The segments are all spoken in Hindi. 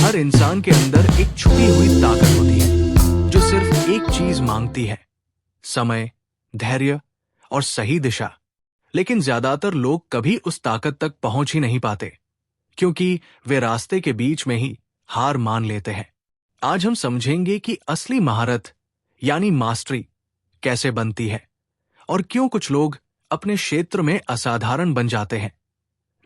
हर इंसान के अंदर एक छुपी हुई ताकत होती है जो सिर्फ एक चीज मांगती है, समय, धैर्य और सही दिशा। लेकिन ज्यादातर लोग कभी उस ताकत तक पहुंच ही नहीं पाते, क्योंकि वे रास्ते के बीच में ही हार मान लेते हैं। आज हम समझेंगे कि असली महारत यानी मास्टरी कैसे बनती है और क्यों कुछ लोग अपने क्षेत्र में असाधारण बन जाते हैं,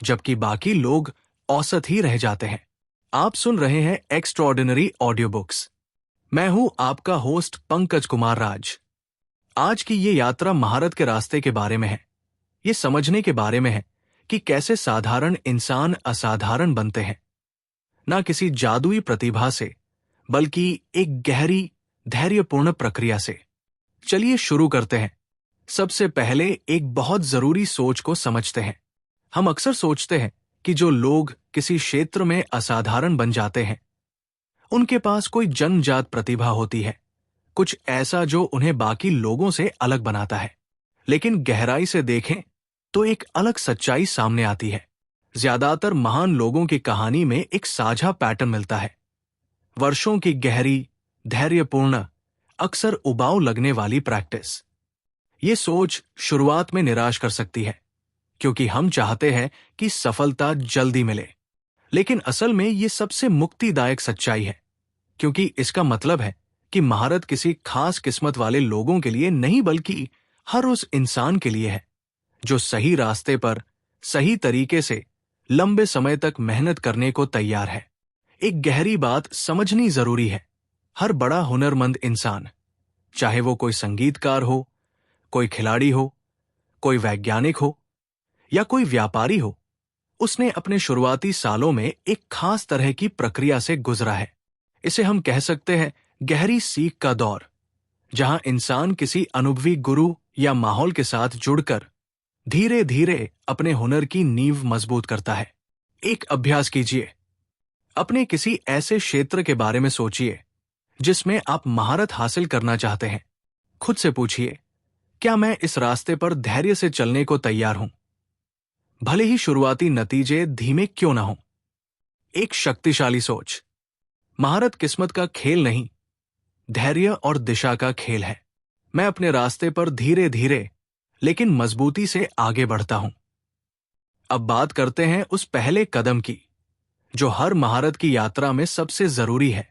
जबकि बाकी लोग औसत ही रह जाते हैं। आप सुन रहे हैं एक्स्ट्रॉर्डिनरी ऑडियो बुक्स। मैं हूं आपका होस्ट पंकज कुमार राज। आज की ये यात्रा महारत के रास्ते के बारे में है। ये समझने के बारे में है कि कैसे साधारण इंसान असाधारण बनते हैं, ना किसी जादुई प्रतिभा से, बल्कि एक गहरी धैर्यपूर्ण प्रक्रिया से। चलिए शुरू करते हैं। सबसे पहले एक बहुत जरूरी सोच को समझते हैं। हम अक्सर सोचते हैं कि जो लोग किसी क्षेत्र में असाधारण बन जाते हैं, उनके पास कोई जन्मजात प्रतिभा होती है, कुछ ऐसा जो उन्हें बाकी लोगों से अलग बनाता है। लेकिन गहराई से देखें तो एक अलग सच्चाई सामने आती है। ज्यादातर महान लोगों की कहानी में एक साझा पैटर्न मिलता है। वर्षों की गहरी, धैर्यपूर्ण, अक्सर उबाऊ लगने वाली प्रैक्टिस। ये सोच शुरुआत में निराश कर सकती है, क्योंकि हम चाहते हैं कि सफलता जल्दी मिले। लेकिन असल में ये सबसे मुक्तिदायक सच्चाई है, क्योंकि इसका मतलब है कि महारत किसी खास किस्मत वाले लोगों के लिए नहीं, बल्कि हर उस इंसान के लिए है जो सही रास्ते पर सही तरीके से लंबे समय तक मेहनत करने को तैयार है। एक गहरी बात समझनी जरूरी है। हर बड़ा हुनरमंद इंसान, चाहे वो कोई संगीतकार हो, कोई खिलाड़ी हो, कोई वैज्ञानिक हो या कोई व्यापारी हो, उसने अपने शुरुआती सालों में एक खास तरह की प्रक्रिया से गुजरा है। इसे हम कह सकते हैं गहरी सीख का दौर, जहां इंसान किसी अनुभवी गुरु या माहौल के साथ जुड़कर धीरे धीरे अपने हुनर की नींव मजबूत करता है। एक अभ्यास कीजिए। अपने किसी ऐसे क्षेत्र के बारे में सोचिए जिसमें आप महारत हासिल करना चाहते हैं। खुद से पूछिए, क्या मैं इस रास्ते पर धैर्य से चलने को तैयार हूं, भले ही शुरुआती नतीजे धीमे क्यों ना हों। एक शक्तिशाली सोच। महारत किस्मत का खेल नहीं, धैर्य और दिशा का खेल है। मैं अपने रास्ते पर धीरे धीरे लेकिन मजबूती से आगे बढ़ता हूं। अब बात करते हैं उस पहले कदम की, जो हर महारत की यात्रा में सबसे जरूरी है,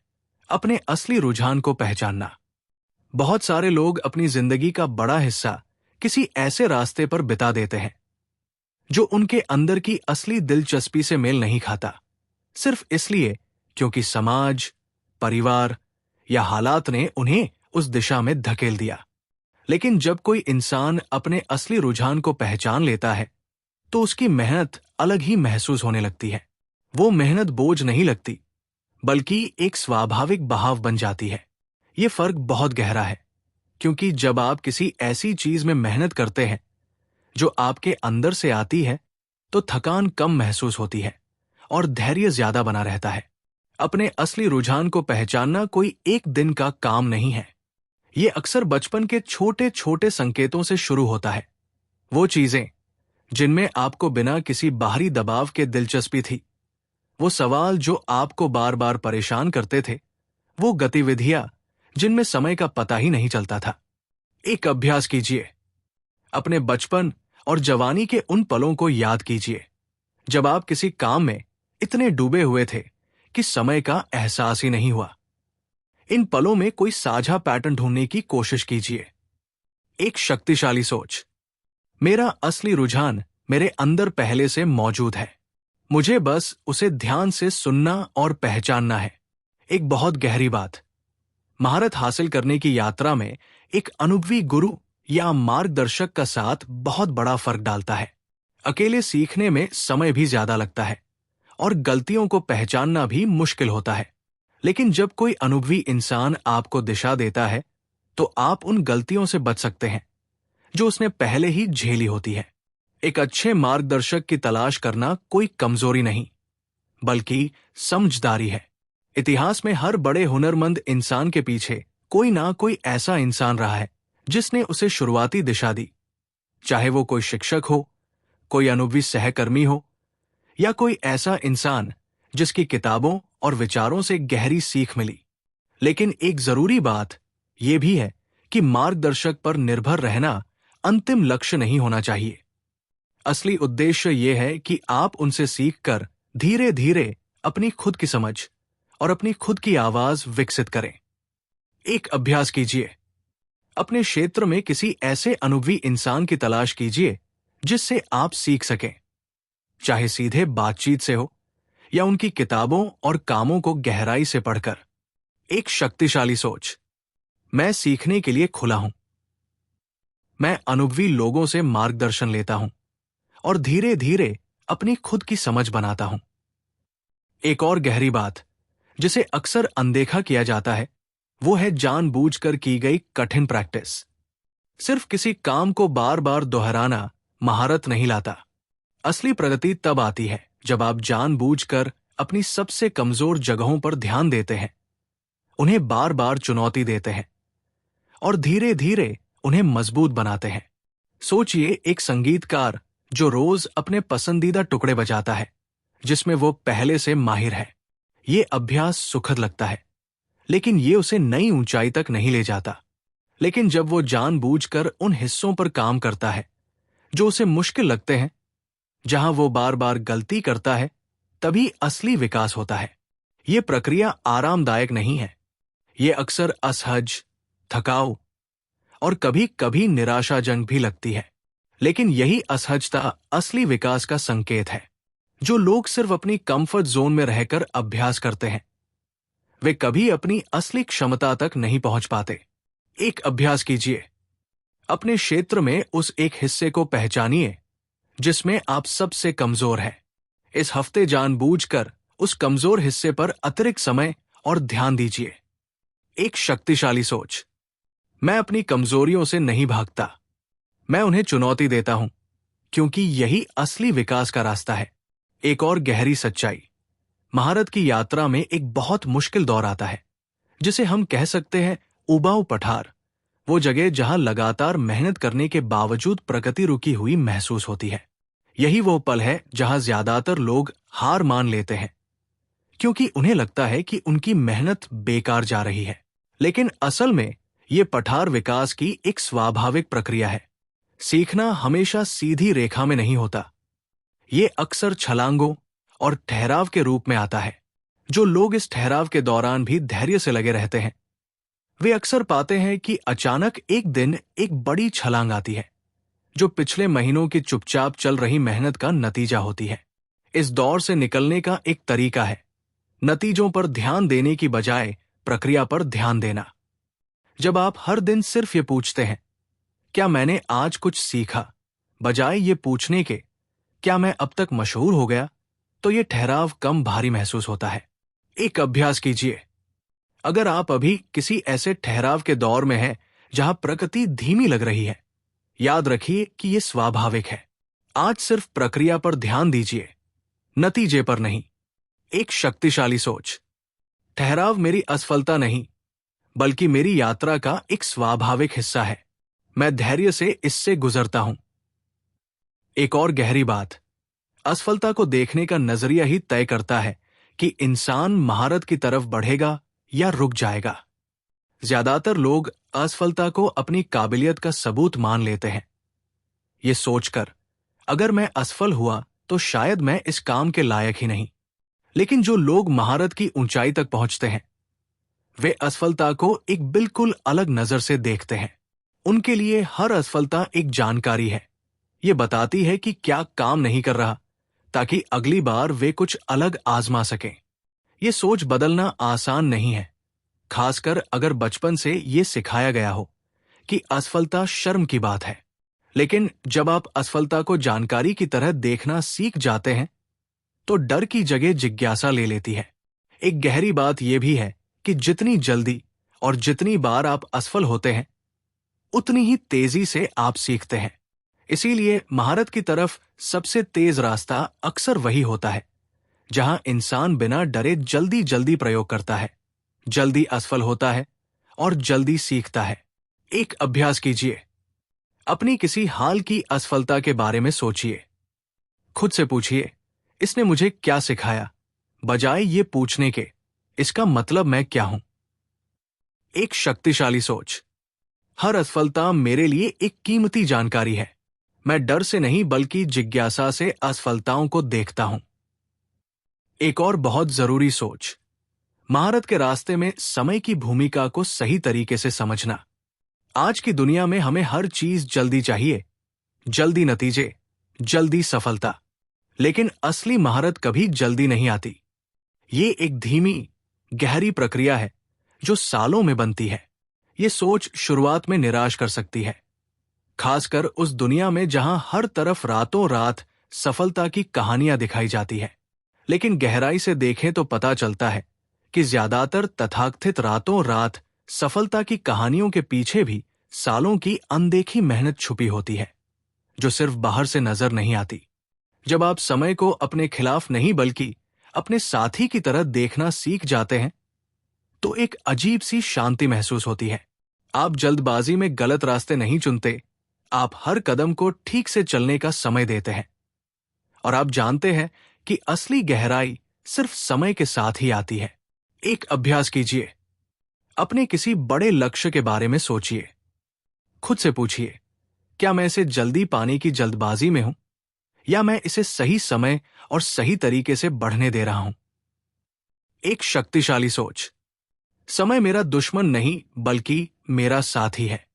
अपने असली रुझान को पहचानना। बहुत सारे लोग अपनी जिंदगी का बड़ा हिस्सा किसी ऐसे रास्ते पर बिता देते हैं जो उनके अंदर की असली दिलचस्पी से मेल नहीं खाता, सिर्फ इसलिए क्योंकि समाज, परिवार या हालात ने उन्हें उस दिशा में धकेल दिया। लेकिन जब कोई इंसान अपने असली रुझान को पहचान लेता है, तो उसकी मेहनत अलग ही महसूस होने लगती है। वो मेहनत बोझ नहीं लगती, बल्कि एक स्वाभाविक बहाव बन जाती है। ये फर्क बहुत गहरा है, क्योंकि जब आप किसी ऐसी चीज में मेहनत करते हैं जो आपके अंदर से आती है, तो थकान कम महसूस होती है और धैर्य ज्यादा बना रहता है। अपने असली रुझान को पहचानना कोई एक दिन का काम नहीं है। ये अक्सर बचपन के छोटे छोटे संकेतों से शुरू होता है। वो चीजें जिनमें आपको बिना किसी बाहरी दबाव के दिलचस्पी थी, वो सवाल जो आपको बार बार परेशान करते थे, वो गतिविधियां जिनमें समय का पता ही नहीं चलता था। एक अभ्यास कीजिए। अपने बचपन और जवानी के उन पलों को याद कीजिए जब आप किसी काम में इतने डूबे हुए थे कि समय का एहसास ही नहीं हुआ। इन पलों में कोई साझा पैटर्न ढूंढने की कोशिश कीजिए। एक शक्तिशाली सोच। मेरा असली रुझान मेरे अंदर पहले से मौजूद है, मुझे बस उसे ध्यान से सुनना और पहचानना है। एक बहुत गहरी बात। महारत हासिल करने की यात्रा में एक अनुभवी गुरु या मार्गदर्शक का साथ बहुत बड़ा फर्क डालता है। अकेले सीखने में समय भी ज्यादा लगता है और गलतियों को पहचानना भी मुश्किल होता है। लेकिन जब कोई अनुभवी इंसान आपको दिशा देता है, तो आप उन गलतियों से बच सकते हैं जो उसने पहले ही झेली होती है। एक अच्छे मार्गदर्शक की तलाश करना कोई कमजोरी नहीं, बल्कि समझदारी है। इतिहास में हर बड़े हुनरमंद इंसान के पीछे कोई ना कोई ऐसा इंसान रहा है जिसने उसे शुरुआती दिशा दी। चाहे वो कोई शिक्षक हो, कोई अनुभवी सहकर्मी हो, या कोई ऐसा इंसान जिसकी किताबों और विचारों से गहरी सीख मिली। लेकिन एक जरूरी बात यह भी है कि मार्गदर्शक पर निर्भर रहना अंतिम लक्ष्य नहीं होना चाहिए। असली उद्देश्य यह है कि आप उनसे सीखकर धीरे धीरे अपनी खुद की समझ और अपनी खुद की आवाज विकसित करें। एक अभ्यास कीजिए। अपने क्षेत्र में किसी ऐसे अनुभवी इंसान की तलाश कीजिए जिससे आप सीख सकें, चाहे सीधे बातचीत से हो या उनकी किताबों और कामों को गहराई से पढ़कर। एक शक्तिशाली सोच। मैं सीखने के लिए खुला हूं। मैं अनुभवी लोगों से मार्गदर्शन लेता हूं और धीरे धीरे अपनी खुद की समझ बनाता हूं। एक और गहरी बात जिसे अक्सर अनदेखा किया जाता है वो है जानबूझकर की गई कठिन प्रैक्टिस। सिर्फ किसी काम को बार बार दोहराना महारत नहीं लाता। असली प्रगति तब आती है जब आप जानबूझकर अपनी सबसे कमजोर जगहों पर ध्यान देते हैं, उन्हें बार बार चुनौती देते हैं और धीरे धीरे उन्हें मजबूत बनाते हैं। सोचिए एक संगीतकार जो रोज अपने पसंदीदा टुकड़े बजाता है जिसमें वो पहले से माहिर है। ये अभ्यास सुखद लगता है, लेकिन ये उसे नई ऊंचाई तक नहीं ले जाता। लेकिन जब वो जानबूझकर उन हिस्सों पर काम करता है जो उसे मुश्किल लगते हैं, जहां वो बार बार गलती करता है, तभी असली विकास होता है। ये प्रक्रिया आरामदायक नहीं है। ये अक्सर असहज, थकाऊ और कभी कभी निराशाजनक भी लगती है। लेकिन यही असहजता असली विकास का संकेत है। जो लोग सिर्फ अपनी कंफर्ट जोन में रहकर अभ्यास करते हैं, वे कभी अपनी असली क्षमता तक नहीं पहुंच पाते। एक अभ्यास कीजिए। अपने क्षेत्र में उस एक हिस्से को पहचानिए जिसमें आप सबसे कमजोर हैं। इस हफ्ते जानबूझकर उस कमजोर हिस्से पर अतिरिक्त समय और ध्यान दीजिए। एक शक्तिशाली सोच। मैं अपनी कमजोरियों से नहीं भागता, मैं उन्हें चुनौती देता हूं, क्योंकि यही असली विकास का रास्ता है। एक और गहरी सच्चाई। महारत की यात्रा में एक बहुत मुश्किल दौर आता है जिसे हम कह सकते हैं उबाऊ पठार। वो जगह जहां लगातार मेहनत करने के बावजूद प्रगति रुकी हुई महसूस होती है। यही वो पल है जहां ज्यादातर लोग हार मान लेते हैं, क्योंकि उन्हें लगता है कि उनकी मेहनत बेकार जा रही है। लेकिन असल में ये पठार विकास की एक स्वाभाविक प्रक्रिया है। सीखना हमेशा सीधी रेखा में नहीं होता। ये अक्सर छलांगों और ठहराव के रूप में आता है। जो लोग इस ठहराव के दौरान भी धैर्य से लगे रहते हैं, वे अक्सर पाते हैं कि अचानक एक दिन एक बड़ी छलांग आती है जो पिछले महीनों की चुपचाप चल रही मेहनत का नतीजा होती है। इस दौर से निकलने का एक तरीका है नतीजों पर ध्यान देने की बजाय प्रक्रिया पर ध्यान देना। जब आप हर दिन सिर्फ ये पूछते हैं, क्या मैंने आज कुछ सीखा, बजाय ये पूछने के, क्या मैं अब तक मशहूर हो गया, तो ये ठहराव कम भारी महसूस होता है। एक अभ्यास कीजिए। अगर आप अभी किसी ऐसे ठहराव के दौर में हैं जहां प्रगति धीमी लग रही है, याद रखिए कि यह स्वाभाविक है। आज सिर्फ प्रक्रिया पर ध्यान दीजिए, नतीजे पर नहीं। एक शक्तिशाली सोच। ठहराव मेरी असफलता नहीं, बल्कि मेरी यात्रा का एक स्वाभाविक हिस्सा है। मैं धैर्य से इससे गुजरता हूं। एक और गहरी बात। असफलता को देखने का नजरिया ही तय करता है कि इंसान महारत की तरफ बढ़ेगा या रुक जाएगा। ज्यादातर लोग असफलता को अपनी काबिलियत का सबूत मान लेते हैं, ये सोचकर अगर मैं असफल हुआ तो शायद मैं इस काम के लायक ही नहीं। लेकिन जो लोग महारत की ऊंचाई तक पहुंचते हैं, वे असफलता को एक बिल्कुल अलग नजर से देखते हैं। उनके लिए हर असफलता एक जानकारी है। ये बताती है कि क्या काम नहीं कर रहा, ताकि अगली बार वे कुछ अलग आजमा सकें। ये सोच बदलना आसान नहीं है, खासकर अगर बचपन से ये सिखाया गया हो कि असफलता शर्म की बात है। लेकिन जब आप असफलता को जानकारी की तरह देखना सीख जाते हैं, तो डर की जगह जिज्ञासा ले लेती है। एक गहरी बात यह भी है कि जितनी जल्दी और जितनी बार आप असफल होते हैं, उतनी ही तेजी से आप सीखते हैं। इसीलिए महारत की तरफ सबसे तेज रास्ता अक्सर वही होता है जहां इंसान बिना डरे जल्दी जल्दी प्रयोग करता है, जल्दी असफल होता है और जल्दी सीखता है। एक अभ्यास कीजिए। अपनी किसी हाल की असफलता के बारे में सोचिए। खुद से पूछिए, इसने मुझे क्या सिखाया, बजाय ये पूछने के इसका मतलब मैं क्या हूं। एक शक्तिशाली सोच। हर असफलता मेरे लिए एक कीमती जानकारी है। मैं डर से नहीं बल्कि जिज्ञासा से असफलताओं को देखता हूं। एक और बहुत जरूरी सोच। महारत के रास्ते में समय की भूमिका को सही तरीके से समझना। आज की दुनिया में हमें हर चीज जल्दी चाहिए, जल्दी नतीजे, जल्दी सफलता। लेकिन असली महारत कभी जल्दी नहीं आती। ये एक धीमी, गहरी प्रक्रिया है जो सालों में बनती है। ये सोच शुरुआत में निराश कर सकती है, खासकर उस दुनिया में जहां हर तरफ रातों रात सफलता की कहानियां दिखाई जाती है। लेकिन गहराई से देखें तो पता चलता है कि ज्यादातर तथाकथित रातों रात सफलता की कहानियों के पीछे भी सालों की अनदेखी मेहनत छुपी होती है, जो सिर्फ बाहर से नजर नहीं आती। जब आप समय को अपने खिलाफ नहीं बल्कि अपने साथी की तरह देखना सीख जाते हैं, तो एक अजीब सी शांति महसूस होती है। आप जल्दबाजी में गलत रास्ते नहीं चुनते, आप हर कदम को ठीक से चलने का समय देते हैं। और आप जानते हैं कि असली गहराई सिर्फ समय के साथ ही आती है। एक अभ्यास कीजिए। अपने किसी बड़े लक्ष्य के बारे में सोचिए। खुद से पूछिए, क्या मैं इसे जल्दी पाने की जल्दबाजी में हूं, या मैं इसे सही समय और सही तरीके से बढ़ने दे रहा हूं। एक शक्तिशाली सोच। समय मेरा दुश्मन नहीं बल्कि मेरा साथी है।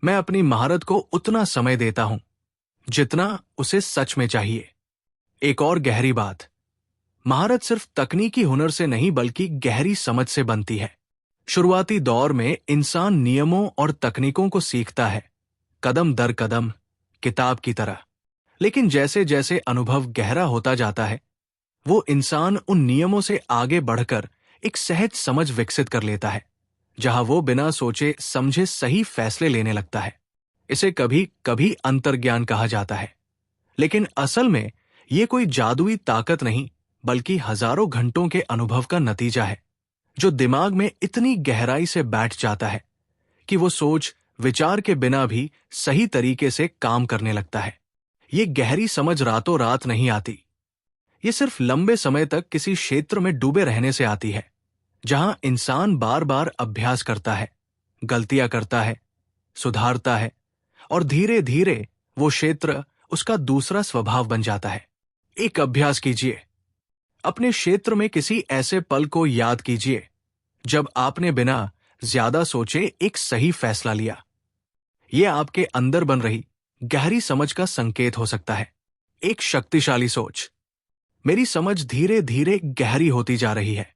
मैं अपनी महारत को उतना समय देता हूं जितना उसे सच में चाहिए। एक और गहरी बात। महारत सिर्फ तकनीकी हुनर से नहीं बल्कि गहरी समझ से बनती है। शुरुआती दौर में इंसान नियमों और तकनीकों को सीखता है, कदम दर कदम, किताब की तरह। लेकिन जैसे जैसे अनुभव गहरा होता जाता है, वो इंसान उन नियमों से आगे बढ़कर एक सहज समझ विकसित कर लेता है, जहां वो बिना सोचे समझे सही फैसले लेने लगता है। इसे कभी कभी अंतर्ज्ञान कहा जाता है, लेकिन असल में ये कोई जादुई ताकत नहीं बल्कि हजारों घंटों के अनुभव का नतीजा है, जो दिमाग में इतनी गहराई से बैठ जाता है कि वो सोच विचार के बिना भी सही तरीके से काम करने लगता है। ये गहरी समझ रातों रात नहीं आती। ये सिर्फ लंबे समय तक किसी क्षेत्र में डूबे रहने से आती है, जहां इंसान बार बार अभ्यास करता है, गलतियां करता है, सुधारता है, और धीरे धीरे वो क्षेत्र उसका दूसरा स्वभाव बन जाता है। एक अभ्यास कीजिए। अपने क्षेत्र में किसी ऐसे पल को याद कीजिए जब आपने बिना ज्यादा सोचे एक सही फैसला लिया। यह आपके अंदर बन रही गहरी समझ का संकेत हो सकता है। एक शक्तिशाली सोच। मेरी समझ धीरे धीरे गहरी होती जा रही है।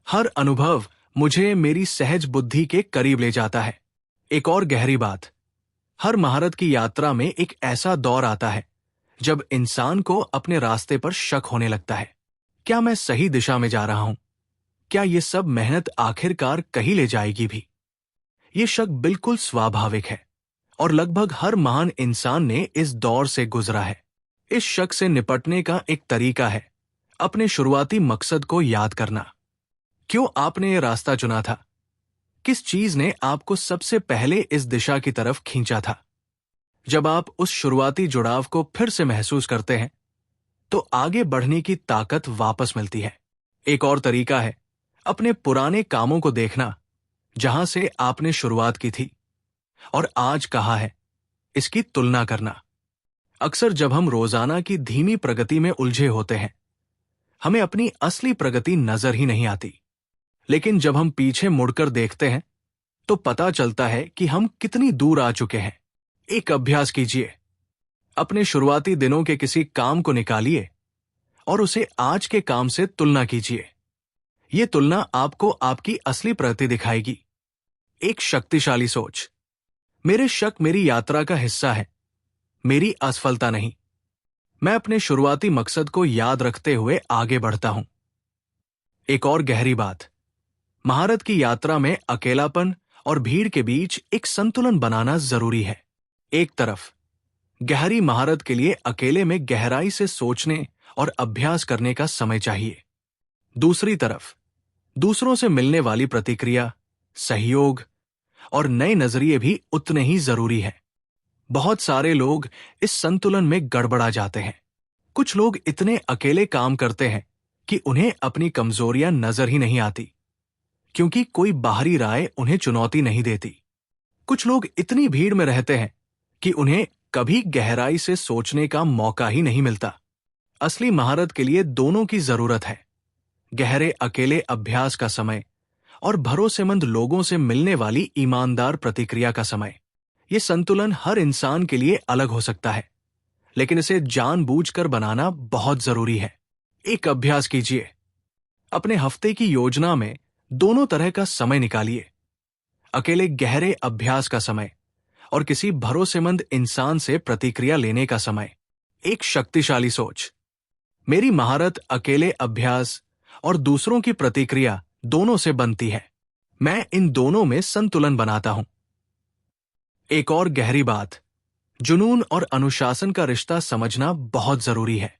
हर अनुभव मुझे मेरी सहज बुद्धि के करीब ले जाता है। एक और गहरी बात। हर महारत की यात्रा में एक ऐसा दौर आता है जब इंसान को अपने रास्ते पर शक होने लगता है। क्या मैं सही दिशा में जा रहा हूं? क्या ये सब मेहनत आखिरकार कहीं ले जाएगी भी? ये शक बिल्कुल स्वाभाविक है और लगभग हर महान इंसान ने इस दौर से गुजरा है। इस शक से निपटने का एक तरीका है अपने शुरुआती मकसद को याद करना। क्यों आपने ये रास्ता चुना था? किस चीज ने आपको सबसे पहले इस दिशा की तरफ खींचा था? जब आप उस शुरुआती जुड़ाव को फिर से महसूस करते हैं, तो आगे बढ़ने की ताकत वापस मिलती है। एक और तरीका है अपने पुराने कामों को देखना, जहां से आपने शुरुआत की थी और आज कहा है, इसकी तुलना करना। अक्सर जब हम रोजाना की धीमी प्रगति में उलझे होते हैं, हमें अपनी असली प्रगति नजर ही नहीं आती। लेकिन जब हम पीछे मुड़कर देखते हैं, तो पता चलता है कि हम कितनी दूर आ चुके हैं। एक अभ्यास कीजिए। अपने शुरुआती दिनों के किसी काम को निकालिए और उसे आज के काम से तुलना कीजिए। यह तुलना आपको आपकी असली प्रगति दिखाएगी। एक शक्तिशाली सोच। मेरे शक मेरी यात्रा का हिस्सा है, मेरी असफलता नहीं। मैं अपने शुरुआती मकसद को याद रखते हुए आगे बढ़ता हूं। एक और गहरी बात। महारत की यात्रा में अकेलापन और भीड़ के बीच एक संतुलन बनाना जरूरी है। एक तरफ गहरी महारत के लिए अकेले में गहराई से सोचने और अभ्यास करने का समय चाहिए। दूसरी तरफ दूसरों से मिलने वाली प्रतिक्रिया, सहयोग और नए नजरिए भी उतने ही जरूरी है। बहुत सारे लोग इस संतुलन में गड़बड़ा जाते हैं। कुछ लोग इतने अकेले काम करते हैं कि उन्हें अपनी कमजोरियां नजर ही नहीं आती, क्योंकि कोई बाहरी राय उन्हें चुनौती नहीं देती। कुछ लोग इतनी भीड़ में रहते हैं कि उन्हें कभी गहराई से सोचने का मौका ही नहीं मिलता। असली महारत के लिए दोनों की जरूरत है, गहरे अकेले अभ्यास का समय और भरोसेमंद लोगों से मिलने वाली ईमानदार प्रतिक्रिया का समय। ये संतुलन हर इंसान के लिए अलग हो सकता है, लेकिन इसे जानबूझकर बनाना बहुत जरूरी है। एक अभ्यास कीजिए, अपने हफ्ते की योजना में दोनों तरह का समय निकालिए, अकेले गहरे अभ्यास का समय और किसी भरोसेमंद इंसान से प्रतिक्रिया लेने का समय। एक शक्तिशाली सोच, मेरी महारत अकेले अभ्यास और दूसरों की प्रतिक्रिया दोनों से बनती है। मैं इन दोनों में संतुलन बनाता हूं। एक और गहरी बात, जुनून और अनुशासन का रिश्ता समझना बहुत जरूरी है।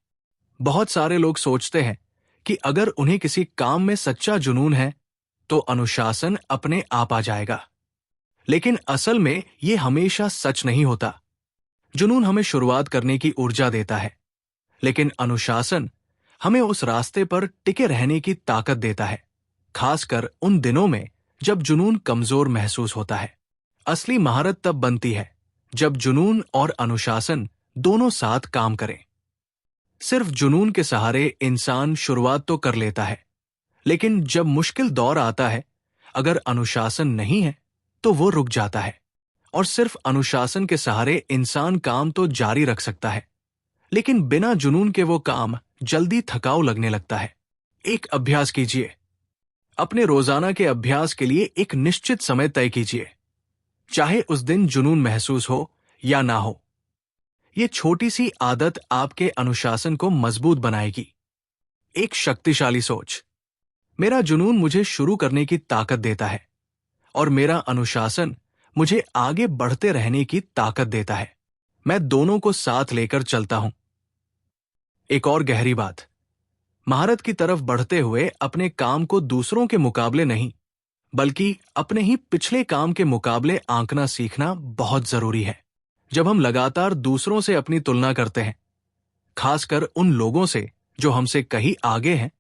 बहुत सारे लोग सोचते हैं कि अगर उन्हें किसी काम में सच्चा जुनून है तो अनुशासन अपने आप आ जाएगा, लेकिन असल में यह हमेशा सच नहीं होता। जुनून हमें शुरुआत करने की ऊर्जा देता है, लेकिन अनुशासन हमें उस रास्ते पर टिके रहने की ताकत देता है, खासकर उन दिनों में जब जुनून कमजोर महसूस होता है। असली महारत तब बनती है जब जुनून और अनुशासन दोनों साथ काम करें। सिर्फ जुनून के सहारे इंसान शुरुआत तो कर लेता है, लेकिन जब मुश्किल दौर आता है, अगर अनुशासन नहीं है तो वो रुक जाता है। और सिर्फ अनुशासन के सहारे इंसान काम तो जारी रख सकता है, लेकिन बिना जुनून के वो काम जल्दी थकाऊ लगने लगता है। एक अभ्यास कीजिए, अपने रोजाना के अभ्यास के लिए एक निश्चित समय तय कीजिए, चाहे उस दिन जुनून महसूस हो या ना हो। ये छोटी सी आदत आपके अनुशासन को मजबूत बनाएगी। एक शक्तिशाली सोच, मेरा जुनून मुझे शुरू करने की ताकत देता है और मेरा अनुशासन मुझे आगे बढ़ते रहने की ताकत देता है। मैं दोनों को साथ लेकर चलता हूं। एक और गहरी बात, महारत की तरफ बढ़ते हुए अपने काम को दूसरों के मुकाबले नहीं, बल्कि अपने ही पिछले काम के मुकाबले आंकना सीखना बहुत जरूरी है। जब हम लगातार दूसरों से अपनी तुलना करते हैं, खासकर उन लोगों से जो हमसे कहीं आगे हैं,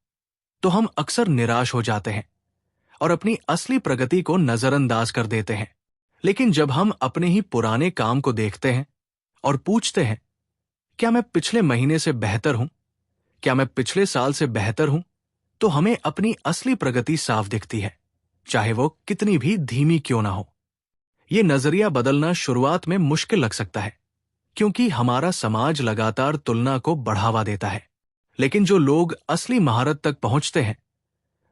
तो हम अक्सर निराश हो जाते हैं और अपनी असली प्रगति को नजरअंदाज कर देते हैं। लेकिन जब हम अपने ही पुराने काम को देखते हैं और पूछते हैं, क्या मैं पिछले महीने से बेहतर हूं, क्या मैं पिछले साल से बेहतर हूं, तो हमें अपनी असली प्रगति साफ दिखती है, चाहे वो कितनी भी धीमी क्यों ना हो। ये नजरिया बदलना शुरुआत में मुश्किल लग सकता है, क्योंकि हमारा समाज लगातार तुलना को बढ़ावा देता है। लेकिन जो लोग असली महारत तक पहुंचते हैं,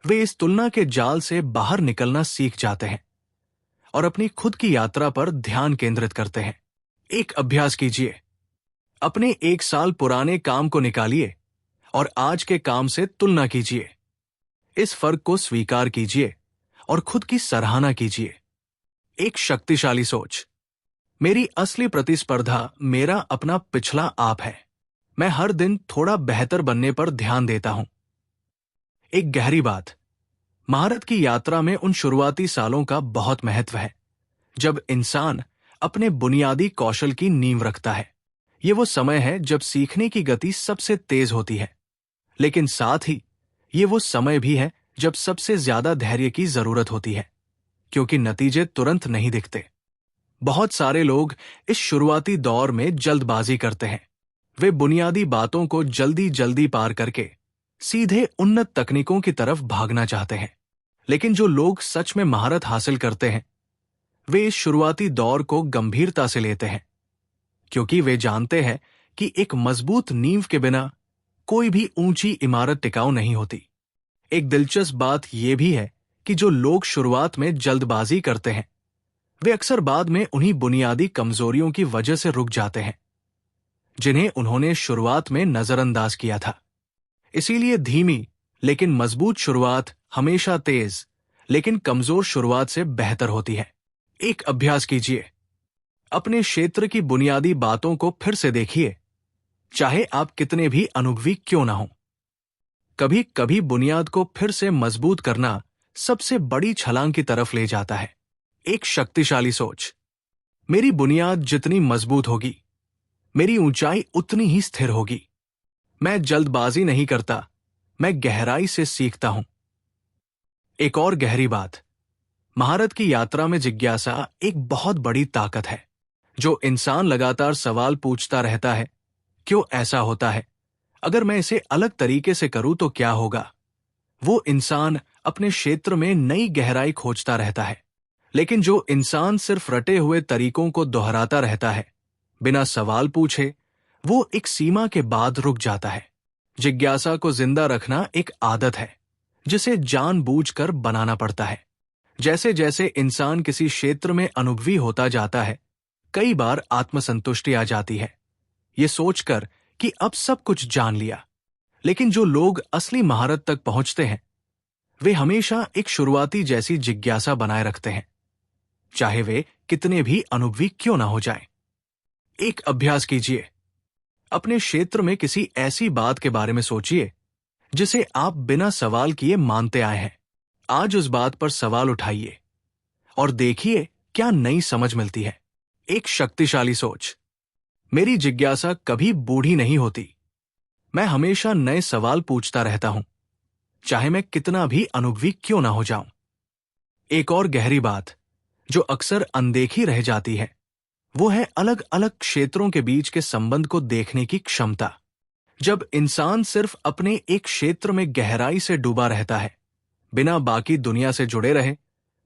वे इस तुलना के जाल से बाहर निकलना सीख जाते हैं और अपनी खुद की यात्रा पर ध्यान केंद्रित करते हैं। एक अभ्यास कीजिए, अपने 1 साल पुराने काम को निकालिए और आज के काम से तुलना कीजिए। इस फर्क को स्वीकार कीजिए और खुद की सराहना कीजिए। एक शक्तिशाली सोच, मेरी असली प्रतिस्पर्धा मेरा अपना पिछला आप है। मैं हर दिन थोड़ा बेहतर बनने पर ध्यान देता हूं। एक गहरी बात, महारत की यात्रा में उन शुरुआती सालों का बहुत महत्व है जब इंसान अपने बुनियादी कौशल की नींव रखता है। ये वो समय है जब सीखने की गति सबसे तेज होती है, लेकिन साथ ही ये वो समय भी है जब सबसे ज्यादा धैर्य की जरूरत होती है, क्योंकि नतीजे तुरंत नहीं दिखते। बहुत सारे लोग इस शुरुआती दौर में जल्दबाजी करते हैं। वे बुनियादी बातों को जल्दी जल्दी पार करके सीधे उन्नत तकनीकों की तरफ भागना चाहते हैं। लेकिन जो लोग सच में महारत हासिल करते हैं, वे इस शुरुआती दौर को गंभीरता से लेते हैं, क्योंकि वे जानते हैं कि एक मजबूत नींव के बिना कोई भी ऊंची इमारत टिकाऊ नहीं होती। एक दिलचस्प बात यह भी है कि जो लोग शुरुआत में जल्दबाजी करते हैं, वे अक्सर बाद में उन्हीं बुनियादी कमजोरियों की वजह से रुक जाते हैं जिन्हें उन्होंने शुरुआत में नजरअंदाज किया था। इसीलिए धीमी लेकिन मजबूत शुरुआत हमेशा तेज लेकिन कमजोर शुरुआत से बेहतर होती है। एक अभ्यास कीजिए, अपने क्षेत्र की बुनियादी बातों को फिर से देखिए, चाहे आप कितने भी अनुभवी क्यों ना हो। कभी कभी बुनियाद को फिर से मजबूत करना सबसे बड़ी छलांग की तरफ ले जाता है। एक शक्तिशाली सोच, मेरी बुनियाद जितनी मजबूत होगी, मेरी ऊंचाई उतनी ही स्थिर होगी। मैं जल्दबाजी नहीं करता, मैं गहराई से सीखता हूं। एक और गहरी बात, महारत की यात्रा में जिज्ञासा एक बहुत बड़ी ताकत है। जो इंसान लगातार सवाल पूछता रहता है, क्यों ऐसा होता है, अगर मैं इसे अलग तरीके से करूं तो क्या होगा, वो इंसान अपने क्षेत्र में नई गहराई खोजता रहता है। लेकिन जो इंसान सिर्फ रटे हुए तरीकों को दोहराता रहता है, बिना सवाल पूछे, वो एक सीमा के बाद रुक जाता है। जिज्ञासा को जिंदा रखना एक आदत है, जिसे जानबूझकर बनाना पड़ता है। जैसे जैसे इंसान किसी क्षेत्र में अनुभवी होता जाता है, कई बार आत्मसंतुष्टि आ जाती है, ये सोचकर कि अब सब कुछ जान लिया। लेकिन जो लोग असली महारत तक पहुंचते हैं, वे हमेशा एक शुरुआती जैसी जिज्ञासा बनाए रखते हैं, चाहे वे कितने भी अनुभवी क्यों ना हो जाएं। एक अभ्यास कीजिए। अपने क्षेत्र में किसी ऐसी बात के बारे में सोचिए जिसे आप बिना सवाल किए मानते आए हैं। आज उस बात पर सवाल उठाइए और देखिए क्या नई समझ मिलती है। एक शक्तिशाली सोच। मेरी जिज्ञासा कभी बूढ़ी नहीं होती। मैं हमेशा नए सवाल पूछता रहता हूं, चाहे मैं कितना भी अनुभवी क्यों ना हो जाऊं। एक और गहरी बात जो अक्सर अनदेखी रह जाती है, वो है अलग अलग क्षेत्रों के बीच के संबंध को देखने की क्षमता। जब इंसान सिर्फ अपने एक क्षेत्र में गहराई से डूबा रहता है, बिना बाकी दुनिया से जुड़े रहे,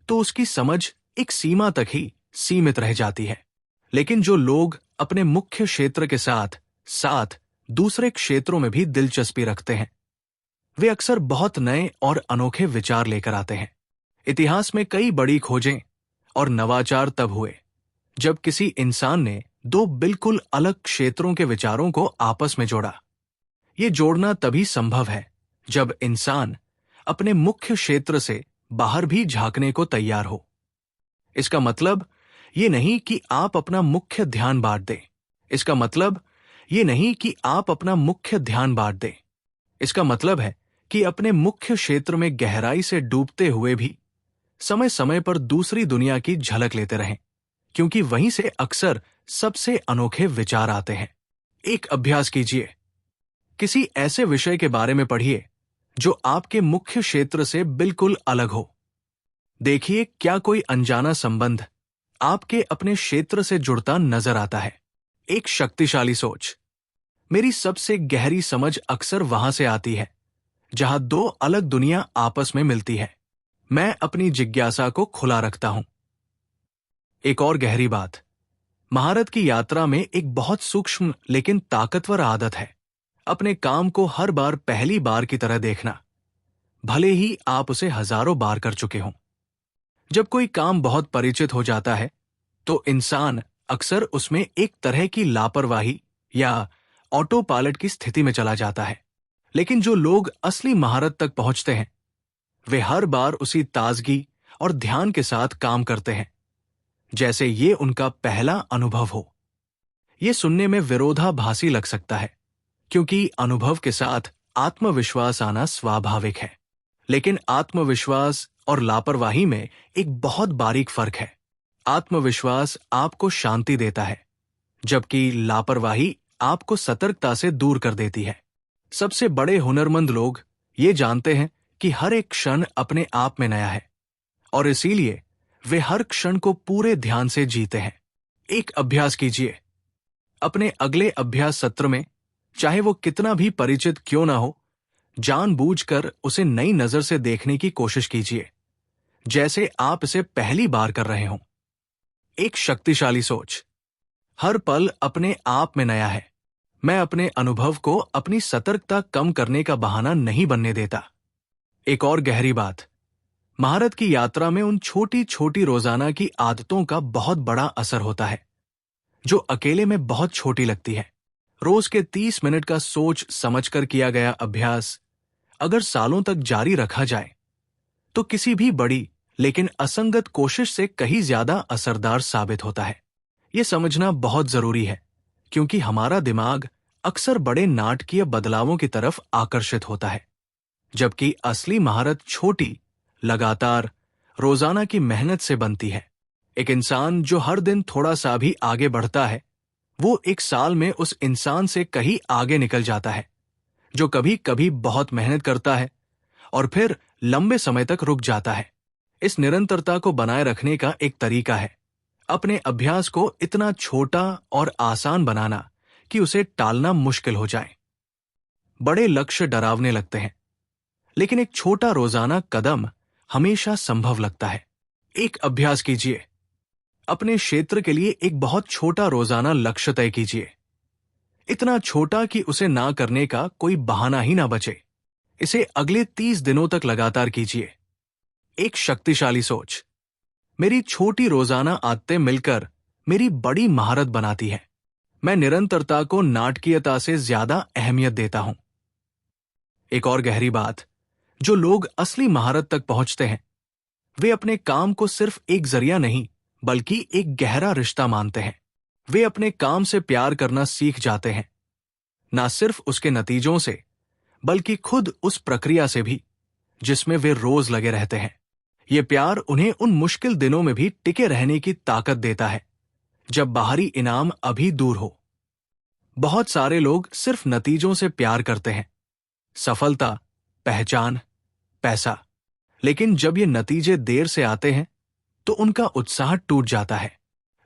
तो उसकी समझ एक सीमा तक ही सीमित रह जाती है। लेकिन जो लोग अपने मुख्य क्षेत्र के साथ साथ दूसरे क्षेत्रों में भी दिलचस्पी रखते हैं, वे अक्सर बहुत नए और अनोखे विचार लेकर आते हैं। इतिहास में कई बड़ी खोजें और नवाचार तब हुए जब किसी इंसान ने दो बिल्कुल अलग क्षेत्रों के विचारों को आपस में जोड़ा। ये जोड़ना तभी संभव है जब इंसान अपने मुख्य क्षेत्र से बाहर भी झांकने को तैयार हो। इसका मतलब ये नहीं कि आप अपना मुख्य ध्यान बांट दें। इसका मतलब ये नहीं कि आप अपना मुख्य ध्यान बांट दें। इसका मतलब है कि अपने मुख्य क्षेत्र में गहराई से डूबते हुए भी समय समय पर दूसरी दुनिया की झलक लेते रहें, क्योंकि वहीं से अक्सर सबसे अनोखे विचार आते हैं। एक अभ्यास कीजिए। किसी ऐसे विषय के बारे में पढ़िए जो आपके मुख्य क्षेत्र से बिल्कुल अलग हो। देखिए क्या कोई अनजाना संबंध आपके अपने क्षेत्र से जुड़ता नजर आता है। एक शक्तिशाली सोच। मेरी सबसे गहरी समझ अक्सर वहां से आती है जहां दो अलग दुनिया आपस में मिलती है। मैं अपनी जिज्ञासा को खुला रखता हूं। एक और गहरी बात, महारत की यात्रा में एक बहुत सूक्ष्म लेकिन ताकतवर आदत है अपने काम को हर बार पहली बार की तरह देखना, भले ही आप उसे हजारों बार कर चुके हों। जब कोई काम बहुत परिचित हो जाता है, तो इंसान अक्सर उसमें एक तरह की लापरवाही या ऑटो पायलट की स्थिति में चला जाता है। लेकिन जो लोग असली महारत तक पहुंचते हैं, वे हर बार उसी ताजगी और ध्यान के साथ काम करते हैं जैसे ये उनका पहला अनुभव हो। ये सुनने में विरोधाभासी लग सकता है, क्योंकि अनुभव के साथ आत्मविश्वास आना स्वाभाविक है। लेकिन आत्मविश्वास और लापरवाही में एक बहुत बारीक फर्क है। आत्मविश्वास आपको शांति देता है, जबकि लापरवाही आपको सतर्कता से दूर कर देती है। सबसे बड़े हुनरमंद लोग ये जानते हैं कि हर एक क्षण अपने आप में नया है, और इसीलिए वे हर क्षण को पूरे ध्यान से जीते हैं। एक अभ्यास कीजिए। अपने अगले अभ्यास सत्र में, चाहे वो कितना भी परिचित क्यों ना हो, जानबूझकर उसे नई नजर से देखने की कोशिश कीजिए, जैसे आप इसे पहली बार कर रहे हों। एक शक्तिशाली सोच। हर पल अपने आप में नया है। मैं अपने अनुभव को अपनी सतर्कता कम करने का बहाना नहीं बनने देता। एक और गहरी बात, महारत की यात्रा में उन छोटी छोटी रोजाना की आदतों का बहुत बड़ा असर होता है, जो अकेले में बहुत छोटी लगती है। रोज के 30 मिनट का सोच समझकर किया गया अभ्यास अगर सालों तक जारी रखा जाए, तो किसी भी बड़ी लेकिन असंगत कोशिश से कहीं ज्यादा असरदार साबित होता है। यह समझना बहुत जरूरी है, क्योंकि हमारा दिमाग अक्सर बड़े नाटकीय बदलावों की तरफ आकर्षित होता है, जबकि असली महारत छोटी, लगातार, रोजाना की मेहनत से बनती है। एक इंसान जो हर दिन थोड़ा सा भी आगे बढ़ता है, वो एक साल में उस इंसान से कहीं आगे निकल जाता है जो कभी कभी बहुत मेहनत करता है और फिर लंबे समय तक रुक जाता है। इस निरंतरता को बनाए रखने का एक तरीका है अपने अभ्यास को इतना छोटा और आसान बनाना कि उसे टालना मुश्किल हो जाए। बड़े लक्ष्य डरावने लगते हैं, लेकिन एक छोटा रोजाना कदम हमेशा संभव लगता है। एक अभ्यास कीजिए। अपने क्षेत्र के लिए एक बहुत छोटा रोजाना लक्ष्य तय कीजिए, इतना छोटा कि उसे ना करने का कोई बहाना ही ना बचे। इसे अगले 30 दिनों तक लगातार कीजिए। एक शक्तिशाली सोच। मेरी छोटी रोजाना आदतें मिलकर मेरी बड़ी महारत बनाती है। मैं निरंतरता को नाटकीयता से ज्यादा अहमियत देता हूं। एक और गहरी बात, जो लोग असली महारत तक पहुंचते हैं वे अपने काम को सिर्फ एक जरिया नहीं बल्कि एक गहरा रिश्ता मानते हैं। वे अपने काम से प्यार करना सीख जाते हैं, ना सिर्फ उसके नतीजों से बल्कि खुद उस प्रक्रिया से भी जिसमें वे रोज लगे रहते हैं। ये प्यार उन्हें उन मुश्किल दिनों में भी टिके रहने की ताकत देता है जब बाहरी इनाम अभी दूर हो। बहुत सारे लोग सिर्फ नतीजों से प्यार करते हैं, सफलता, पहचान, पैसा, लेकिन जब ये नतीजे देर से आते हैं तो उनका उत्साह टूट जाता है।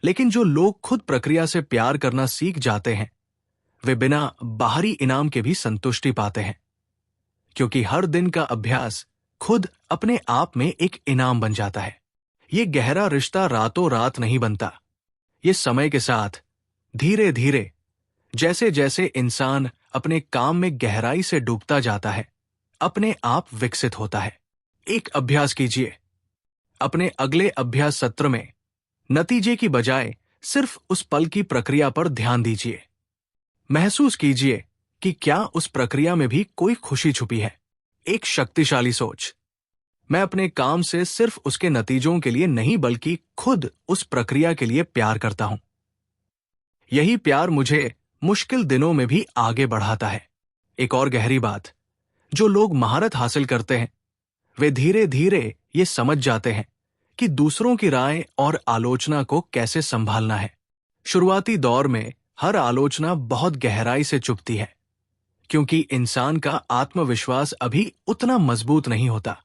लेकिन जो लोग खुद प्रक्रिया से प्यार करना सीख जाते हैं वे बिना बाहरी इनाम के भी संतुष्टि पाते हैं, क्योंकि हर दिन का अभ्यास खुद अपने आप में एक इनाम बन जाता है। ये गहरा रिश्ता रातों रात नहीं बनता। ये समय के साथ धीरे धीरे, जैसे जैसे इंसान अपने काम में गहराई से डूबता जाता है, अपने आप विकसित होता है। एक अभ्यास कीजिए। अपने अगले अभ्यास सत्र में नतीजे की बजाय सिर्फ उस पल की प्रक्रिया पर ध्यान दीजिए। महसूस कीजिए कि क्या उस प्रक्रिया में भी कोई खुशी छुपी है। एक शक्तिशाली सोच। मैं अपने काम से सिर्फ उसके नतीजों के लिए नहीं बल्कि खुद उस प्रक्रिया के लिए प्यार करता हूं। यही प्यार मुझे मुश्किल दिनों में भी आगे बढ़ाता है। एक और गहरी बात, जो लोग महारत हासिल करते हैं वे धीरे धीरे ये समझ जाते हैं कि दूसरों की राय और आलोचना को कैसे संभालना है। शुरुआती दौर में हर आलोचना बहुत गहराई से चुभती है, क्योंकि इंसान का आत्मविश्वास अभी उतना मजबूत नहीं होता।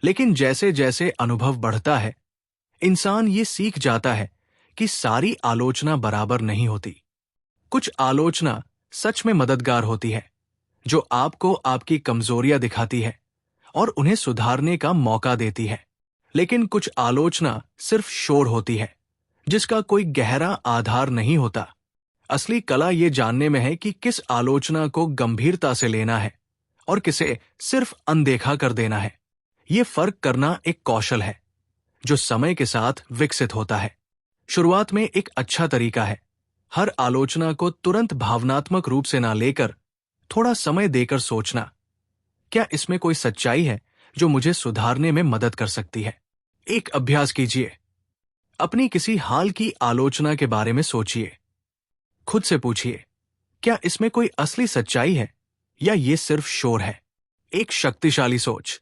लेकिन जैसे जैसे अनुभव बढ़ता है, इंसान ये सीख जाता है कि सारी आलोचना बराबर नहीं होती। कुछ आलोचना सच में मददगार होती है, जो आपको आपकी कमजोरियां दिखाती है और उन्हें सुधारने का मौका देती है। लेकिन कुछ आलोचना सिर्फ शोर होती है, जिसका कोई गहरा आधार नहीं होता। असली कला ये जानने में है कि किस आलोचना को गंभीरता से लेना है और किसे सिर्फ अनदेखा कर देना है। ये फर्क करना एक कौशल है जो समय के साथ विकसित होता है। शुरुआत में एक अच्छा तरीका है हर आलोचना को तुरंत भावनात्मक रूप से ना लेकर थोड़ा समय देकर सोचना, क्या इसमें कोई सच्चाई है जो मुझे सुधारने में मदद कर सकती है। एक अभ्यास कीजिए। अपनी किसी हाल की आलोचना के बारे में सोचिए। खुद से पूछिए, क्या इसमें कोई असली सच्चाई है या ये सिर्फ शोर है। एक शक्तिशाली सोच।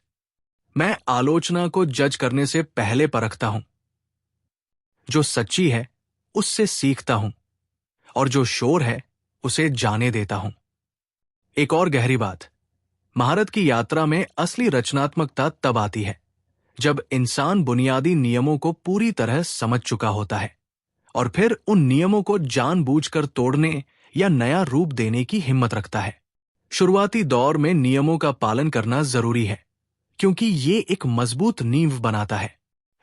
मैं आलोचना को जज करने से पहले परखता हूं। जो सच्ची है उससे सीखता हूं और जो शोर है उसे जाने देता हूं। एक और गहरी बात, महारत की यात्रा में असली रचनात्मकता तब आती है जब इंसान बुनियादी नियमों को पूरी तरह समझ चुका होता है और फिर उन नियमों को जानबूझकर तोड़ने या नया रूप देने की हिम्मत रखता है। शुरुआती दौर में नियमों का पालन करना जरूरी है, क्योंकि ये एक मजबूत नींव बनाता है।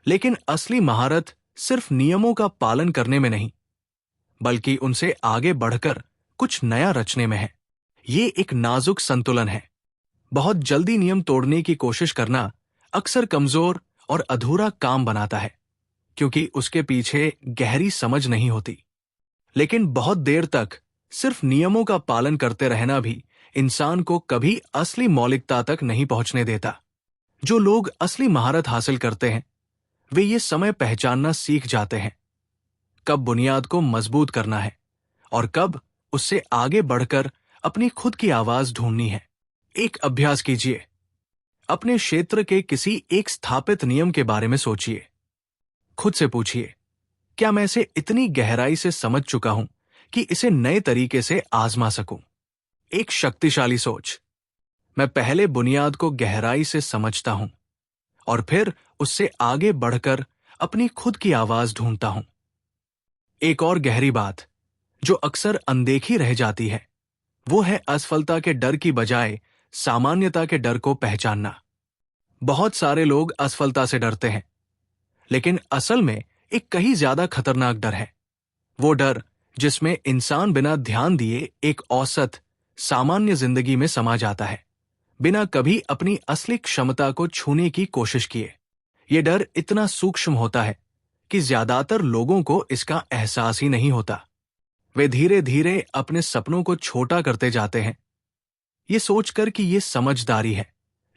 लेकिन असली महारत सिर्फ नियमों का पालन करने में नहीं, बल्कि उनसे आगे बढ़कर कुछ नया रचने में है। ये एक नाजुक संतुलन है। बहुत जल्दी नियम तोड़ने की कोशिश करना अक्सर कमजोर और अधूरा काम बनाता है, क्योंकि उसके पीछे गहरी समझ नहीं होती। लेकिन बहुत देर तक सिर्फ नियमों का पालन करते रहना भी इंसान को कभी असली मौलिकता तक नहीं पहुंचने देता। जो लोग असली महारत हासिल करते हैं वे ये समय पहचानना सीख जाते हैं कब बुनियाद को मजबूत करना है और कब उससे आगे बढ़कर अपनी खुद की आवाज ढूंढनी है। एक अभ्यास कीजिए। अपने क्षेत्र के किसी एक स्थापित नियम के बारे में सोचिए। खुद से पूछिए, क्या मैं इसे इतनी गहराई से समझ चुका हूं कि इसे नए तरीके से आजमा सकूं। एक शक्तिशाली सोच। मैं पहले बुनियाद को गहराई से समझता हूं और फिर उससे आगे बढ़कर अपनी खुद की आवाज ढूंढता हूं। एक और गहरी बात जो अक्सर अनदेखी रह जाती है वो है असफलता के डर की बजाय सामान्यता के डर को पहचानना। बहुत सारे लोग असफलता से डरते हैं, लेकिन असल में एक कहीं ज्यादा खतरनाक डर है। वो डर जिसमें इंसान बिना ध्यान दिए एक औसत सामान्य जिंदगी में समा जाता है, बिना कभी अपनी असली क्षमता को छूने की कोशिश किए। ये डर इतना सूक्ष्म होता है कि ज्यादातर लोगों को इसका एहसास ही नहीं होता। वे धीरे धीरे अपने सपनों को छोटा करते जाते हैं, ये सोचकर कि ये समझदारी है,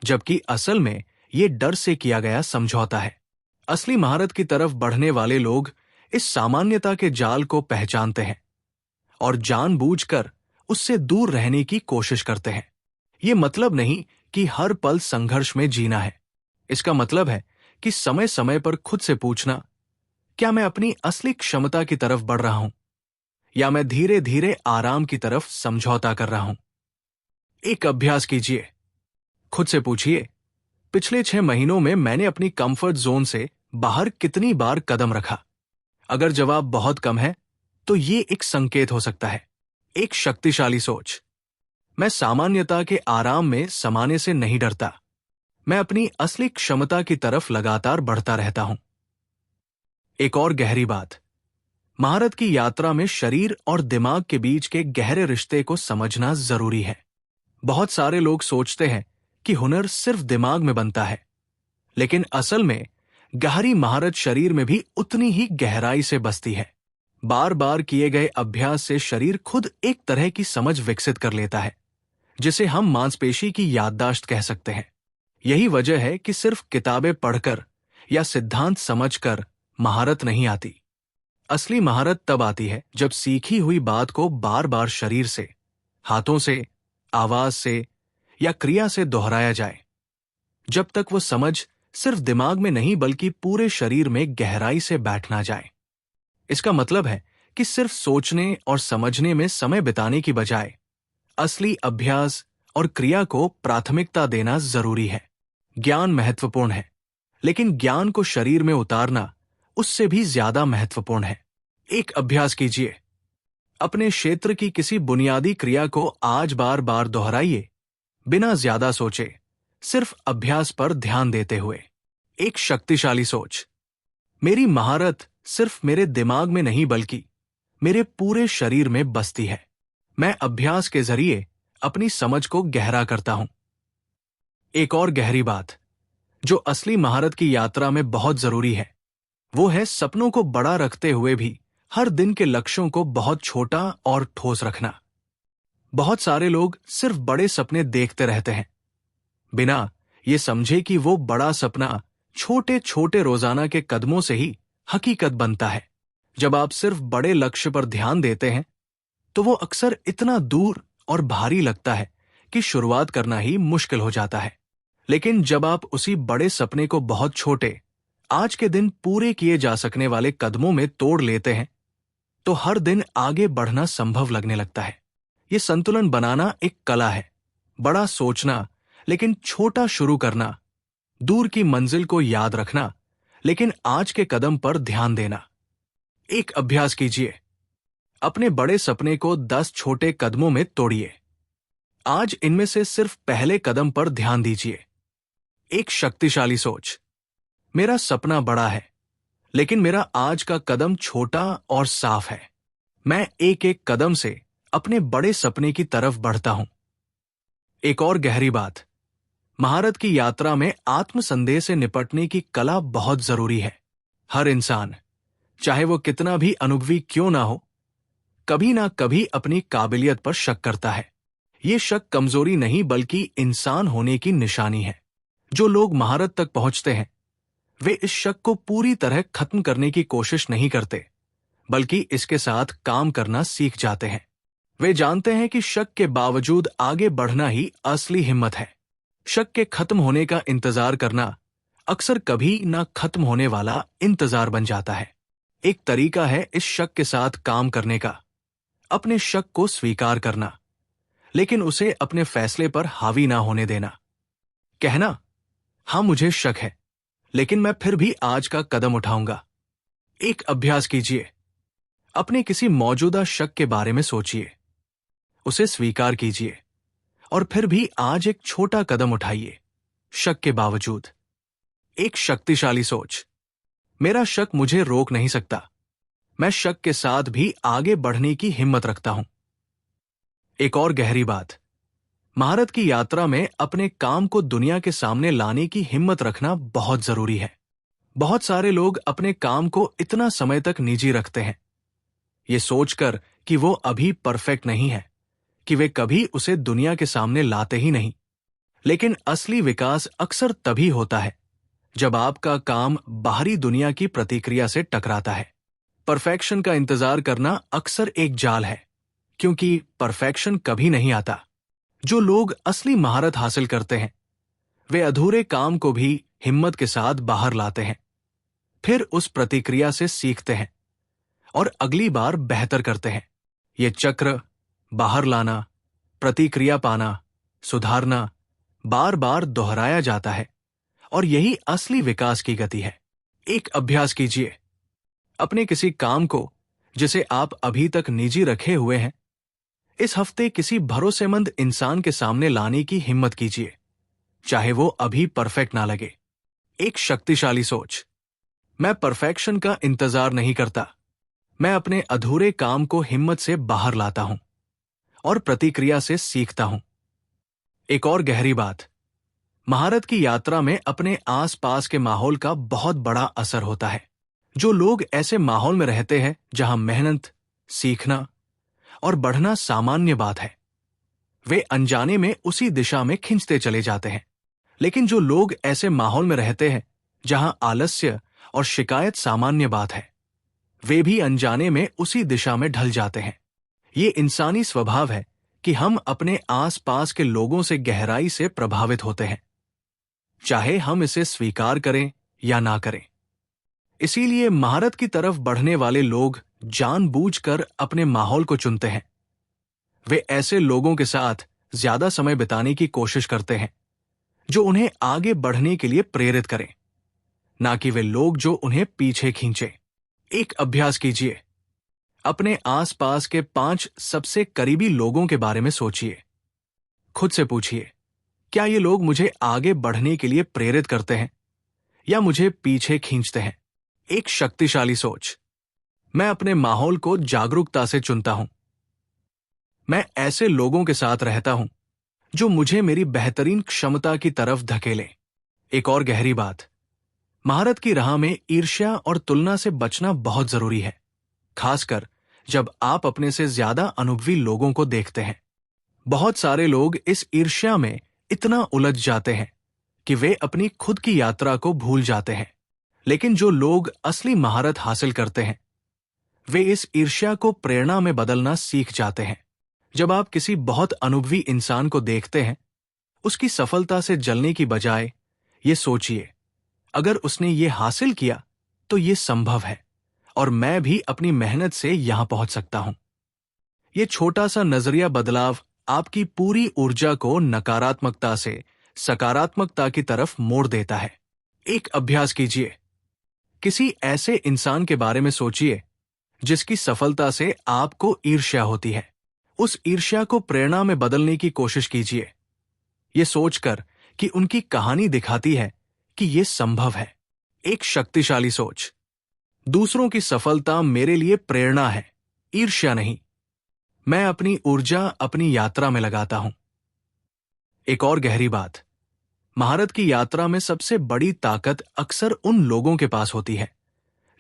जबकि असल में ये डर से किया गया समझौता है। असली महारत की तरफ बढ़ने वाले लोग इस सामान्यता के जाल को पहचानते हैं और जानबूझकर उससे दूर रहने की कोशिश करते हैं। ये मतलब नहीं कि हर पल संघर्ष में जीना है। इसका मतलब है कि समय समय पर खुद से पूछना, क्या मैं अपनी असली क्षमता की तरफ बढ़ रहा हूं या मैं धीरे धीरे आराम की तरफ समझौता कर रहा हूं। एक अभ्यास कीजिए। खुद से पूछिए, पिछले 6 महीनों में मैंने अपनी कंफर्ट जोन से बाहर कितनी बार कदम रखा। अगर जवाब बहुत कम है तो ये एक संकेत हो सकता है। एक शक्तिशाली सोच, मैं सामान्यता के आराम में समाने से नहीं डरता, मैं अपनी असली क्षमता की तरफ लगातार बढ़ता रहता हूं। एक और गहरी बात, महारत की यात्रा में शरीर और दिमाग के बीच के गहरे रिश्ते को समझना जरूरी है। बहुत सारे लोग सोचते हैं कि हुनर सिर्फ दिमाग में बनता है, लेकिन असल में गहरी महारत शरीर में भी उतनी ही गहराई से बसती है। बार बार किए गए अभ्यास से शरीर खुद एक तरह की समझ विकसित कर लेता है, जिसे हम मांसपेशी की याददाश्त कह सकते हैं। यही वजह है कि सिर्फ किताबें पढ़कर या सिद्धांत समझकर महारत नहीं आती। असली महारत तब आती है जब सीखी हुई बात को बार बार शरीर से, हाथों से, आवाज से या क्रिया से दोहराया जाए, जब तक वो समझ सिर्फ दिमाग में नहीं बल्कि पूरे शरीर में गहराई से बैठना जाए। इसका मतलब है कि सिर्फ सोचने और समझने में समय बिताने की बजाय असली अभ्यास और क्रिया को प्राथमिकता देना जरूरी है। ज्ञान महत्वपूर्ण है, लेकिन ज्ञान को शरीर में उतारना उससे भी ज्यादा महत्वपूर्ण है। एक अभ्यास कीजिए। अपने क्षेत्र की किसी बुनियादी क्रिया को आज बार बार दोहराइए, बिना ज्यादा सोचे, सिर्फ अभ्यास पर ध्यान देते हुए। एक शक्तिशाली सोच, मेरी महारत सिर्फ मेरे दिमाग में नहीं बल्कि मेरे पूरे शरीर में बसती है। मैं अभ्यास के जरिए अपनी समझ को गहरा करता हूं। एक और गहरी बात जो असली महारत की यात्रा में बहुत जरूरी है, वो है सपनों को बड़ा रखते हुए भी हर दिन के लक्ष्यों को बहुत छोटा और ठोस रखना। बहुत सारे लोग सिर्फ बड़े सपने देखते रहते हैं, बिना ये समझे कि वो बड़ा सपना छोटे छोटे रोजाना के कदमों से ही हकीकत बनता है। जब आप सिर्फ बड़े लक्ष्य पर ध्यान देते हैं तो वो अक्सर इतना दूर और भारी लगता है कि शुरुआत करना ही मुश्किल हो जाता है। लेकिन जब आप उसी बड़े सपने को बहुत छोटे, आज के दिन पूरे किए जा सकने वाले कदमों में तोड़ लेते हैं, तो हर दिन आगे बढ़ना संभव लगने लगता है। ये संतुलन बनाना एक कला है। बड़ा सोचना लेकिन छोटा शुरू करना, दूर की मंजिल को याद रखना लेकिन आज के कदम पर ध्यान देना। एक अभ्यास कीजिए। अपने बड़े सपने को 10 छोटे कदमों में तोड़िए। आज इनमें से सिर्फ पहले कदम पर ध्यान दीजिए। एक शक्तिशाली सोच, मेरा सपना बड़ा है, लेकिन मेरा आज का कदम छोटा और साफ है। मैं एक एक कदम से अपने बड़े सपने की तरफ बढ़ता हूं। एक और गहरी बात, महारत की यात्रा में आत्मसंदेह से निपटने की कला बहुत जरूरी है। हर इंसान, चाहे वो कितना भी अनुभवी क्यों ना हो, कभी ना कभी अपनी काबिलियत पर शक करता है। ये शक कमजोरी नहीं बल्कि इंसान होने की निशानी है। जो लोग महारत तक पहुंचते हैं वे इस शक को पूरी तरह खत्म करने की कोशिश नहीं करते, बल्कि इसके साथ काम करना सीख जाते हैं। वे जानते हैं कि शक के बावजूद आगे बढ़ना ही असली हिम्मत है। शक के खत्म होने का इंतजार करना अक्सर कभी ना खत्म होने वाला इंतजार बन जाता है। एक तरीका है इस शक के साथ काम करने का, अपने शक को स्वीकार करना, लेकिन उसे अपने फैसले पर हावी ना होने देना। कहना, हाँ मुझे शक है, लेकिन मैं फिर भी आज का कदम उठाऊंगा। एक अभ्यास कीजिए। अपने किसी मौजूदा शक के बारे में सोचिए, उसे स्वीकार कीजिए और फिर भी आज एक छोटा कदम उठाइए, शक के बावजूद। एक शक्तिशाली सोच। मेरा शक मुझे रोक नहीं सकता, मैं शक के साथ भी आगे बढ़ने की हिम्मत रखता हूं। एक और गहरी बात, महारत की यात्रा में अपने काम को दुनिया के सामने लाने की हिम्मत रखना बहुत जरूरी है। बहुत सारे लोग अपने काम को इतना समय तक निजी रखते हैं, ये सोचकर कि वो अभी परफेक्ट नहीं है, कि वे कभी उसे दुनिया के सामने लाते ही नहीं। लेकिन असली विकास अक्सर तभी होता है जब आपका काम बाहरी दुनिया की प्रतिक्रिया से टकराता है। परफेक्शन का इंतजार करना अक्सर एक जाल है, क्योंकि परफेक्शन कभी नहीं आता। जो लोग असली महारत हासिल करते हैं, वे अधूरे काम को भी हिम्मत के साथ बाहर लाते हैं, फिर उस प्रतिक्रिया से सीखते हैं और अगली बार बेहतर करते हैं। ये चक्र, बाहर लाना, प्रतिक्रिया पाना, सुधारना, बार बार दोहराया जाता है और यही असली विकास की गति है। एक अभ्यास कीजिए। अपने किसी काम को जिसे आप अभी तक निजी रखे हुए हैं, इस हफ्ते किसी भरोसेमंद इंसान के सामने लाने की हिम्मत कीजिए, चाहे वो अभी परफेक्ट ना लगे। एक शक्तिशाली सोच। मैं परफेक्शन का इंतजार नहीं करता, मैं अपने अधूरे काम को हिम्मत से बाहर लाता हूं और प्रतिक्रिया से सीखता हूं। एक और गहरी बात, महारत की यात्रा में अपने आसपास के माहौल का बहुत बड़ा असर होता है। जो लोग ऐसे माहौल में रहते हैं जहां मेहनत, सीखना और बढ़ना सामान्य बात है, वे अनजाने में उसी दिशा में खिंचते चले जाते हैं। लेकिन जो लोग ऐसे माहौल में रहते हैं जहां आलस्य और शिकायत सामान्य बात है, वे भी अनजाने में उसी दिशा में ढल जाते हैं। ये इंसानी स्वभाव है कि हम अपने आसपास के लोगों से गहराई से प्रभावित होते हैं, चाहे हम इसे स्वीकार करें या ना करें। इसीलिए महारत की तरफ बढ़ने वाले लोग जानबूझकर अपने माहौल को चुनते हैं। वे ऐसे लोगों के साथ ज्यादा समय बिताने की कोशिश करते हैं जो उन्हें आगे बढ़ने के लिए प्रेरित करें, ना कि वे लोग जो उन्हें पीछे खींचे। एक अभ्यास कीजिए। अपने आसपास के 5 सबसे करीबी लोगों के बारे में सोचिए। खुद से पूछिए, क्या ये लोग मुझे आगे बढ़ने के लिए प्रेरित करते हैं या मुझे पीछे खींचते हैं? एक शक्तिशाली सोच। मैं अपने माहौल को जागरूकता से चुनता हूं। मैं ऐसे लोगों के साथ रहता हूं जो मुझे मेरी बेहतरीन क्षमता की तरफ धकेलें। एक और गहरी बात, महारत की राह में ईर्ष्या और तुलना से बचना बहुत जरूरी है, खासकर जब आप अपने से ज्यादा अनुभवी लोगों को देखते हैं। बहुत सारे लोग इस ईर्ष्या में इतना उलझ जाते हैं कि वे अपनी खुद की यात्रा को भूल जाते हैं। लेकिन जो लोग असली महारत हासिल करते हैं, वे इस ईर्ष्या को प्रेरणा में बदलना सीख जाते हैं। जब आप किसी बहुत अनुभवी इंसान को देखते हैं, उसकी सफलता से जलने की बजाय ये सोचिए, अगर उसने ये हासिल किया तो ये संभव है और मैं भी अपनी मेहनत से यहां पहुंच सकता हूं। ये छोटा सा नजरिया बदलाव आपकी पूरी ऊर्जा को नकारात्मकता से सकारात्मकता की तरफ मोड़ देता है। एक अभ्यास कीजिए। किसी ऐसे इंसान के बारे में सोचिए जिसकी सफलता से आपको ईर्ष्या होती है। उस ईर्ष्या को प्रेरणा में बदलने की कोशिश कीजिए, ये सोचकर कि उनकी कहानी दिखाती है कि ये संभव है। एक शक्तिशाली सोच। दूसरों की सफलता मेरे लिए प्रेरणा है, ईर्ष्या नहीं। मैं अपनी ऊर्जा अपनी यात्रा में लगाता हूं। एक और गहरी बात, महारत की यात्रा में सबसे बड़ी ताकत अक्सर उन लोगों के पास होती है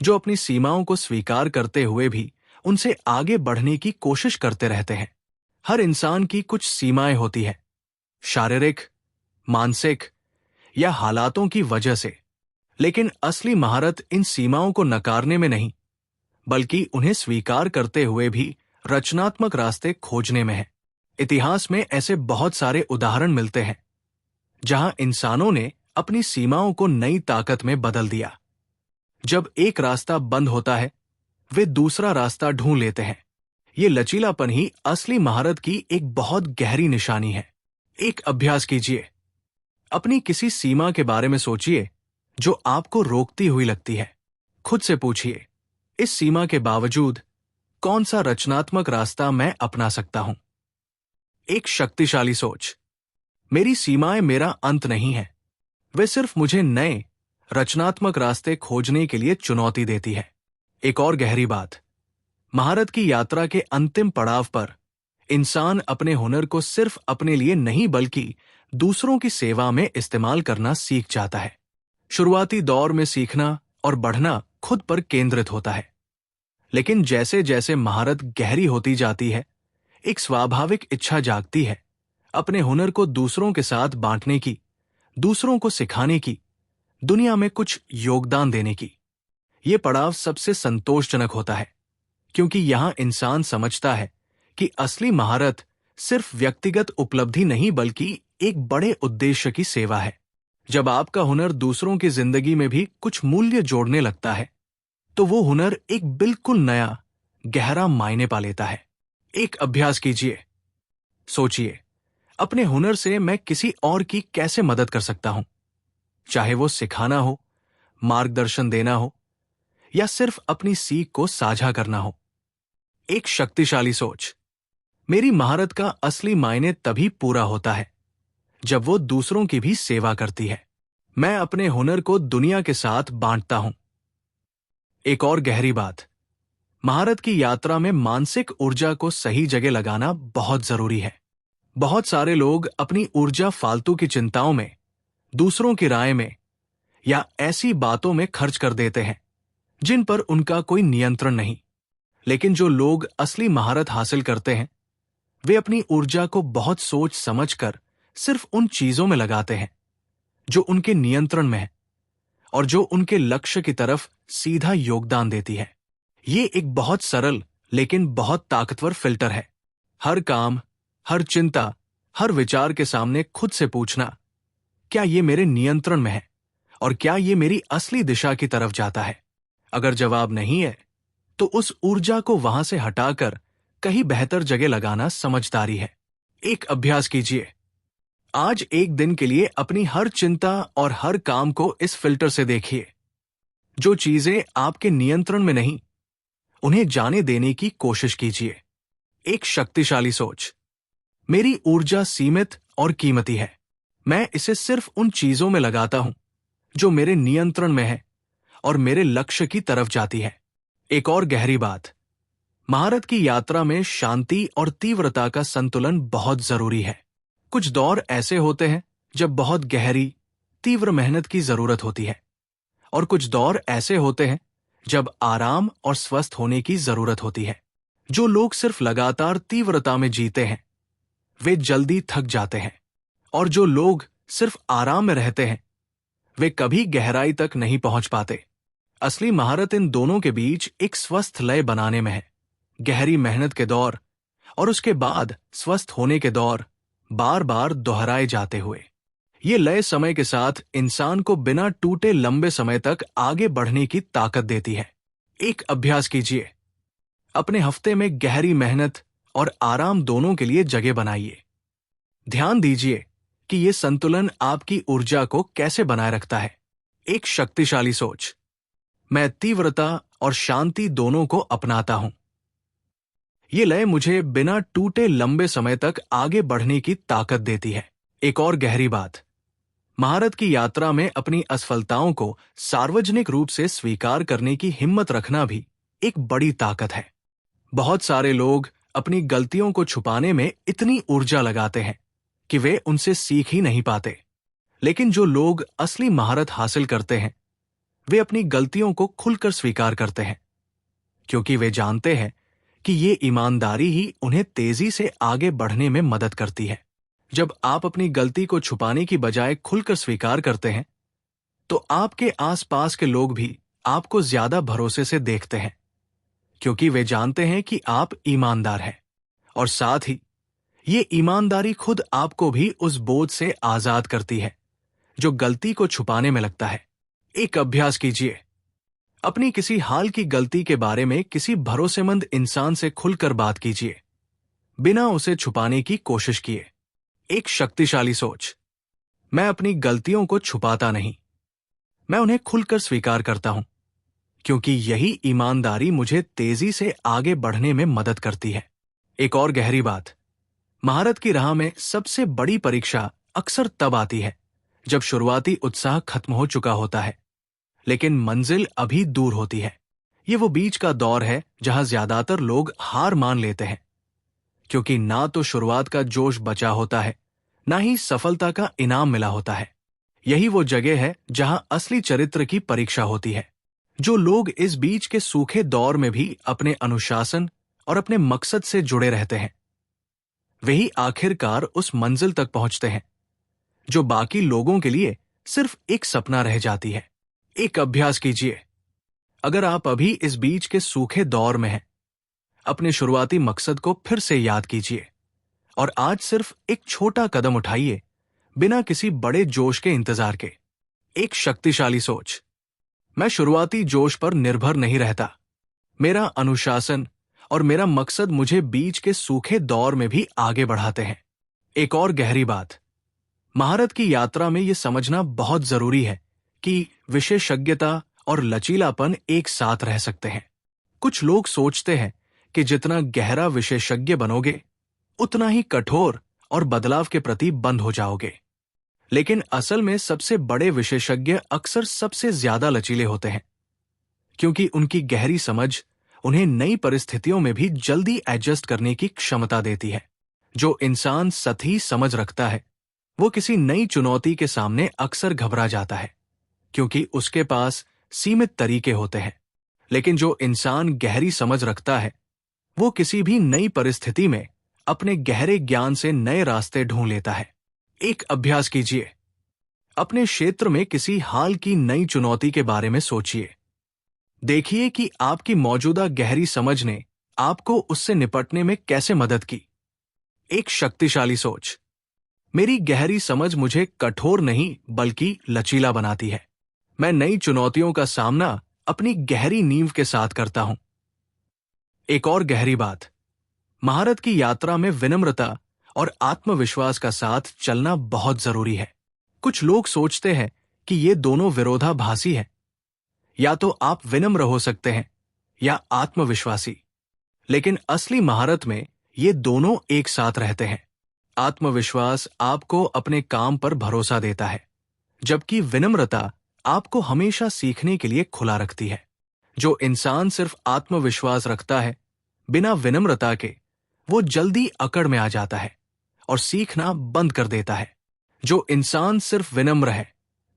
जो अपनी सीमाओं को स्वीकार करते हुए भी उनसे आगे बढ़ने की कोशिश करते रहते हैं। हर इंसान की कुछ सीमाएं होती हैं, शारीरिक, मानसिक या हालातों की वजह से। लेकिन असली महारत इन सीमाओं को नकारने में नहीं, बल्कि उन्हें स्वीकार करते हुए भी रचनात्मक रास्ते खोजने में है। इतिहास में ऐसे बहुत उदाहरण उदाहरण मिलते हैं जहां इंसानों ने अपनी सीमाओं को नई ताकत में बदल दिया। जब एक रास्ता बंद होता है, वे दूसरा रास्ता ढूंढ लेते हैं। ये लचीलापन ही असली महारत की एक बहुत गहरी निशानी है। एक अभ्यास कीजिए। अपनी किसी सीमा के बारे में सोचिए जो आपको रोकती हुई लगती है। खुद से पूछिए, इस सीमा के बावजूद कौन सा रचनात्मक रास्ता मैं अपना सकता हूं? एक शक्तिशाली सोच। मेरी सीमाएं मेरा अंत नहीं है, वे सिर्फ मुझे नए रचनात्मक रास्ते खोजने के लिए चुनौती देती है। एक और गहरी बात, महारत की यात्रा के अंतिम पड़ाव पर इंसान अपने हुनर को सिर्फ अपने लिए नहीं बल्कि दूसरों की सेवा में इस्तेमाल करना सीख जाता है। शुरुआती दौर में सीखना और बढ़ना खुद पर केंद्रित होता है, लेकिन जैसे जैसे महारत गहरी होती जाती है, एक स्वाभाविक इच्छा जागती है अपने हुनर को दूसरों के साथ बांटने की, दूसरों को सिखाने की, दुनिया में कुछ योगदान देने की। यह पड़ाव सबसे संतोषजनक होता है, क्योंकि यहां इंसान समझता है कि असली महारत सिर्फ व्यक्तिगत उपलब्धि नहीं बल्कि एक बड़े उद्देश्य की सेवा है। जब आपका हुनर दूसरों की जिंदगी में भी कुछ मूल्य जोड़ने लगता है, तो वो हुनर एक बिल्कुल नया, गहरा मायने पा लेता है। एक अभ्यास कीजिए। सोचिए, अपने हुनर से मैं किसी और की कैसे मदद कर सकता हूं? चाहे वो सिखाना हो, मार्गदर्शन देना हो, या सिर्फ अपनी सीख को साझा करना हो। एक शक्तिशाली सोच। मेरी महारत का असली मायने तभी पूरा होता है जब वो दूसरों की भी सेवा करती है। मैं अपने हुनर को दुनिया के साथ बांटता हूं। एक और गहरी बात, महारत की यात्रा में मानसिक ऊर्जा को सही जगह लगाना बहुत जरूरी है। बहुत सारे लोग अपनी ऊर्जा फालतू की चिंताओं में, दूसरों की राय में या ऐसी बातों में खर्च कर देते हैं जिन पर उनका कोई नियंत्रण नहीं। लेकिन जो लोग असली महारत हासिल करते हैं, वे अपनी ऊर्जा को बहुत सोच समझकर सिर्फ उन चीजों में लगाते हैं जो उनके नियंत्रण में है और जो उनके लक्ष्य की तरफ सीधा योगदान देती है। ये एक बहुत सरल लेकिन बहुत ताकतवर फिल्टर है। हर काम, हर चिंता, हर विचार के सामने खुद से पूछना, क्या ये मेरे नियंत्रण में है और क्या ये मेरी असली दिशा की तरफ जाता है? अगर जवाब नहीं है, तो उस ऊर्जा को वहां से हटाकर कहीं बेहतर जगह लगाना समझदारी है। एक अभ्यास कीजिए। आज एक दिन के लिए अपनी हर चिंता और हर काम को इस फिल्टर से देखिए। जो चीजें आपके नियंत्रण में नहीं, उन्हें जाने देने की कोशिश कीजिए। एक शक्तिशाली सोच। मेरी ऊर्जा सीमित और कीमती है। मैं इसे सिर्फ उन चीजों में लगाता हूं जो मेरे नियंत्रण में है और मेरे लक्ष्य की तरफ जाती है। एक और गहरी बात, महारत की यात्रा में शांति और तीव्रता का संतुलन बहुत जरूरी है। कुछ दौर ऐसे होते हैं जब बहुत गहरी, तीव्र मेहनत की जरूरत होती है, और कुछ दौर ऐसे होते हैं जब आराम और स्वस्थ होने की जरूरत होती है। जो लोग सिर्फ लगातार तीव्रता में जीते हैं, वे जल्दी थक जाते हैं, और जो लोग सिर्फ आराम में रहते हैं, वे कभी गहराई तक नहीं पहुंच पाते। असली महारत इन दोनों के बीच एक स्वस्थ लय बनाने में है। गहरी मेहनत के दौर और उसके बाद स्वस्थ होने के दौर बार बार दोहराए जाते हुए, ये लय समय के साथ इंसान को बिना टूटे लंबे समय तक आगे बढ़ने की ताकत देती है। एक अभ्यास कीजिए। अपने हफ्ते में गहरी मेहनत और आराम दोनों के लिए जगह बनाइए। ध्यान दीजिए कि यह संतुलन आपकी ऊर्जा को कैसे बनाए रखता है। एक शक्तिशाली सोच। मैं तीव्रता और शांति दोनों को अपनाता हूं। ये लय मुझे बिना टूटे लंबे समय तक आगे बढ़ने की ताकत देती है। एक और गहरी बात, महारत की यात्रा में अपनी असफलताओं को सार्वजनिक रूप से स्वीकार करने की हिम्मत रखना भी एक बड़ी ताकत है। बहुत सारे लोग अपनी गलतियों को छुपाने में इतनी ऊर्जा लगाते हैं कि वे उनसे सीख ही नहीं पाते। लेकिन जो लोग असली महारत हासिल करते हैं, वे अपनी गलतियों को खुलकर स्वीकार करते हैं, क्योंकि वे जानते हैं कि ये ईमानदारी ही उन्हें तेजी से आगे बढ़ने में मदद करती है। जब आप अपनी गलती को छुपाने की बजाय खुलकर स्वीकार करते हैं, तो आपके आसपास के लोग भी आपको ज्यादा भरोसे से देखते हैं, क्योंकि वे जानते हैं कि आप ईमानदार हैं। और साथ ही ये ईमानदारी खुद आपको भी उस बोझ से आजाद करती है जो गलती को छुपाने में लगता है। एक अभ्यास कीजिए। अपनी किसी हाल की गलती के बारे में किसी भरोसेमंद इंसान से खुलकर बात कीजिए, बिना उसे छुपाने की कोशिश किए। एक शक्तिशाली सोच। मैं अपनी गलतियों को छुपाता नहीं, मैं उन्हें खुलकर स्वीकार करता हूं, क्योंकि यही ईमानदारी मुझे तेजी से आगे बढ़ने में मदद करती है। एक और गहरी बात, महारत की राह में सबसे बड़ी परीक्षा अक्सर तब आती है जब शुरुआती उत्साह खत्म हो चुका होता है, लेकिन मंजिल अभी दूर होती है। ये वो बीच का दौर है जहां ज्यादातर लोग हार मान लेते हैं, क्योंकि ना तो शुरुआत का जोश बचा होता है, ना ही सफलता का इनाम मिला होता है। यही वो जगह है जहां असली चरित्र की परीक्षा होती है। जो लोग इस बीच के सूखे दौर में भी अपने अनुशासन और अपने मकसद से जुड़े रहते हैं, वही आखिरकार उस मंजिल तक पहुंचते हैं जो बाकी लोगों के लिए सिर्फ एक सपना रह जाती है। एक अभ्यास कीजिए। अगर आप अभी इस बीच के सूखे दौर में हैं, अपने शुरुआती मकसद को फिर से याद कीजिए और आज सिर्फ एक छोटा कदम उठाइए, बिना किसी बड़े जोश के इंतजार के। एक शक्तिशाली सोच। मैं शुरुआती जोश पर निर्भर नहीं रहता। मेरा अनुशासन और मेरा मकसद मुझे बीच के सूखे दौर में भी आगे बढ़ाते हैं। एक और गहरी बात, महारत की यात्रा में यह समझना बहुत जरूरी है कि विशेषज्ञता और लचीलापन एक साथ रह सकते हैं। कुछ लोग सोचते हैं कि जितना गहरा विशेषज्ञ बनोगे, उतना ही कठोर और बदलाव के प्रति बंद हो जाओगे। लेकिन असल में सबसे बड़े विशेषज्ञ अक्सर सबसे ज्यादा लचीले होते हैं, क्योंकि उनकी गहरी समझ उन्हें नई परिस्थितियों में भी जल्दी एडजस्ट करने की क्षमता देती है। जो इंसान सतही समझ रखता है, वो किसी नई चुनौती के सामने अक्सर घबरा जाता है, क्योंकि उसके पास सीमित तरीके होते हैं। लेकिन जो इंसान गहरी समझ रखता है, वो किसी भी नई परिस्थिति में अपने गहरे ज्ञान से नए रास्ते ढूंढ लेता है। एक अभ्यास कीजिए। अपने क्षेत्र में किसी हाल की नई चुनौती के बारे में सोचिए। देखिए कि आपकी मौजूदा गहरी समझ ने आपको उससे निपटने में कैसे मदद की। एक शक्तिशाली सोच। मेरी गहरी समझ मुझे कठोर नहीं बल्कि लचीला बनाती है। मैं नई चुनौतियों का सामना अपनी गहरी नींव के साथ करता हूं। एक और गहरी बात, महारत की यात्रा में विनम्रता और आत्मविश्वास का साथ चलना बहुत जरूरी है। कुछ लोग सोचते हैं कि ये दोनों विरोधाभासी हैं। या तो आप विनम्र हो सकते हैं या आत्मविश्वासी, लेकिन असली महारत में ये दोनों एक साथ रहते हैं। आत्मविश्वास आपको अपने काम पर भरोसा देता है, जबकि विनम्रता आपको हमेशा सीखने के लिए खुला रखती है। जो इंसान सिर्फ आत्मविश्वास रखता है बिना विनम्रता के, वो जल्दी अकड़ में आ जाता है और सीखना बंद कर देता है। जो इंसान सिर्फ विनम्र है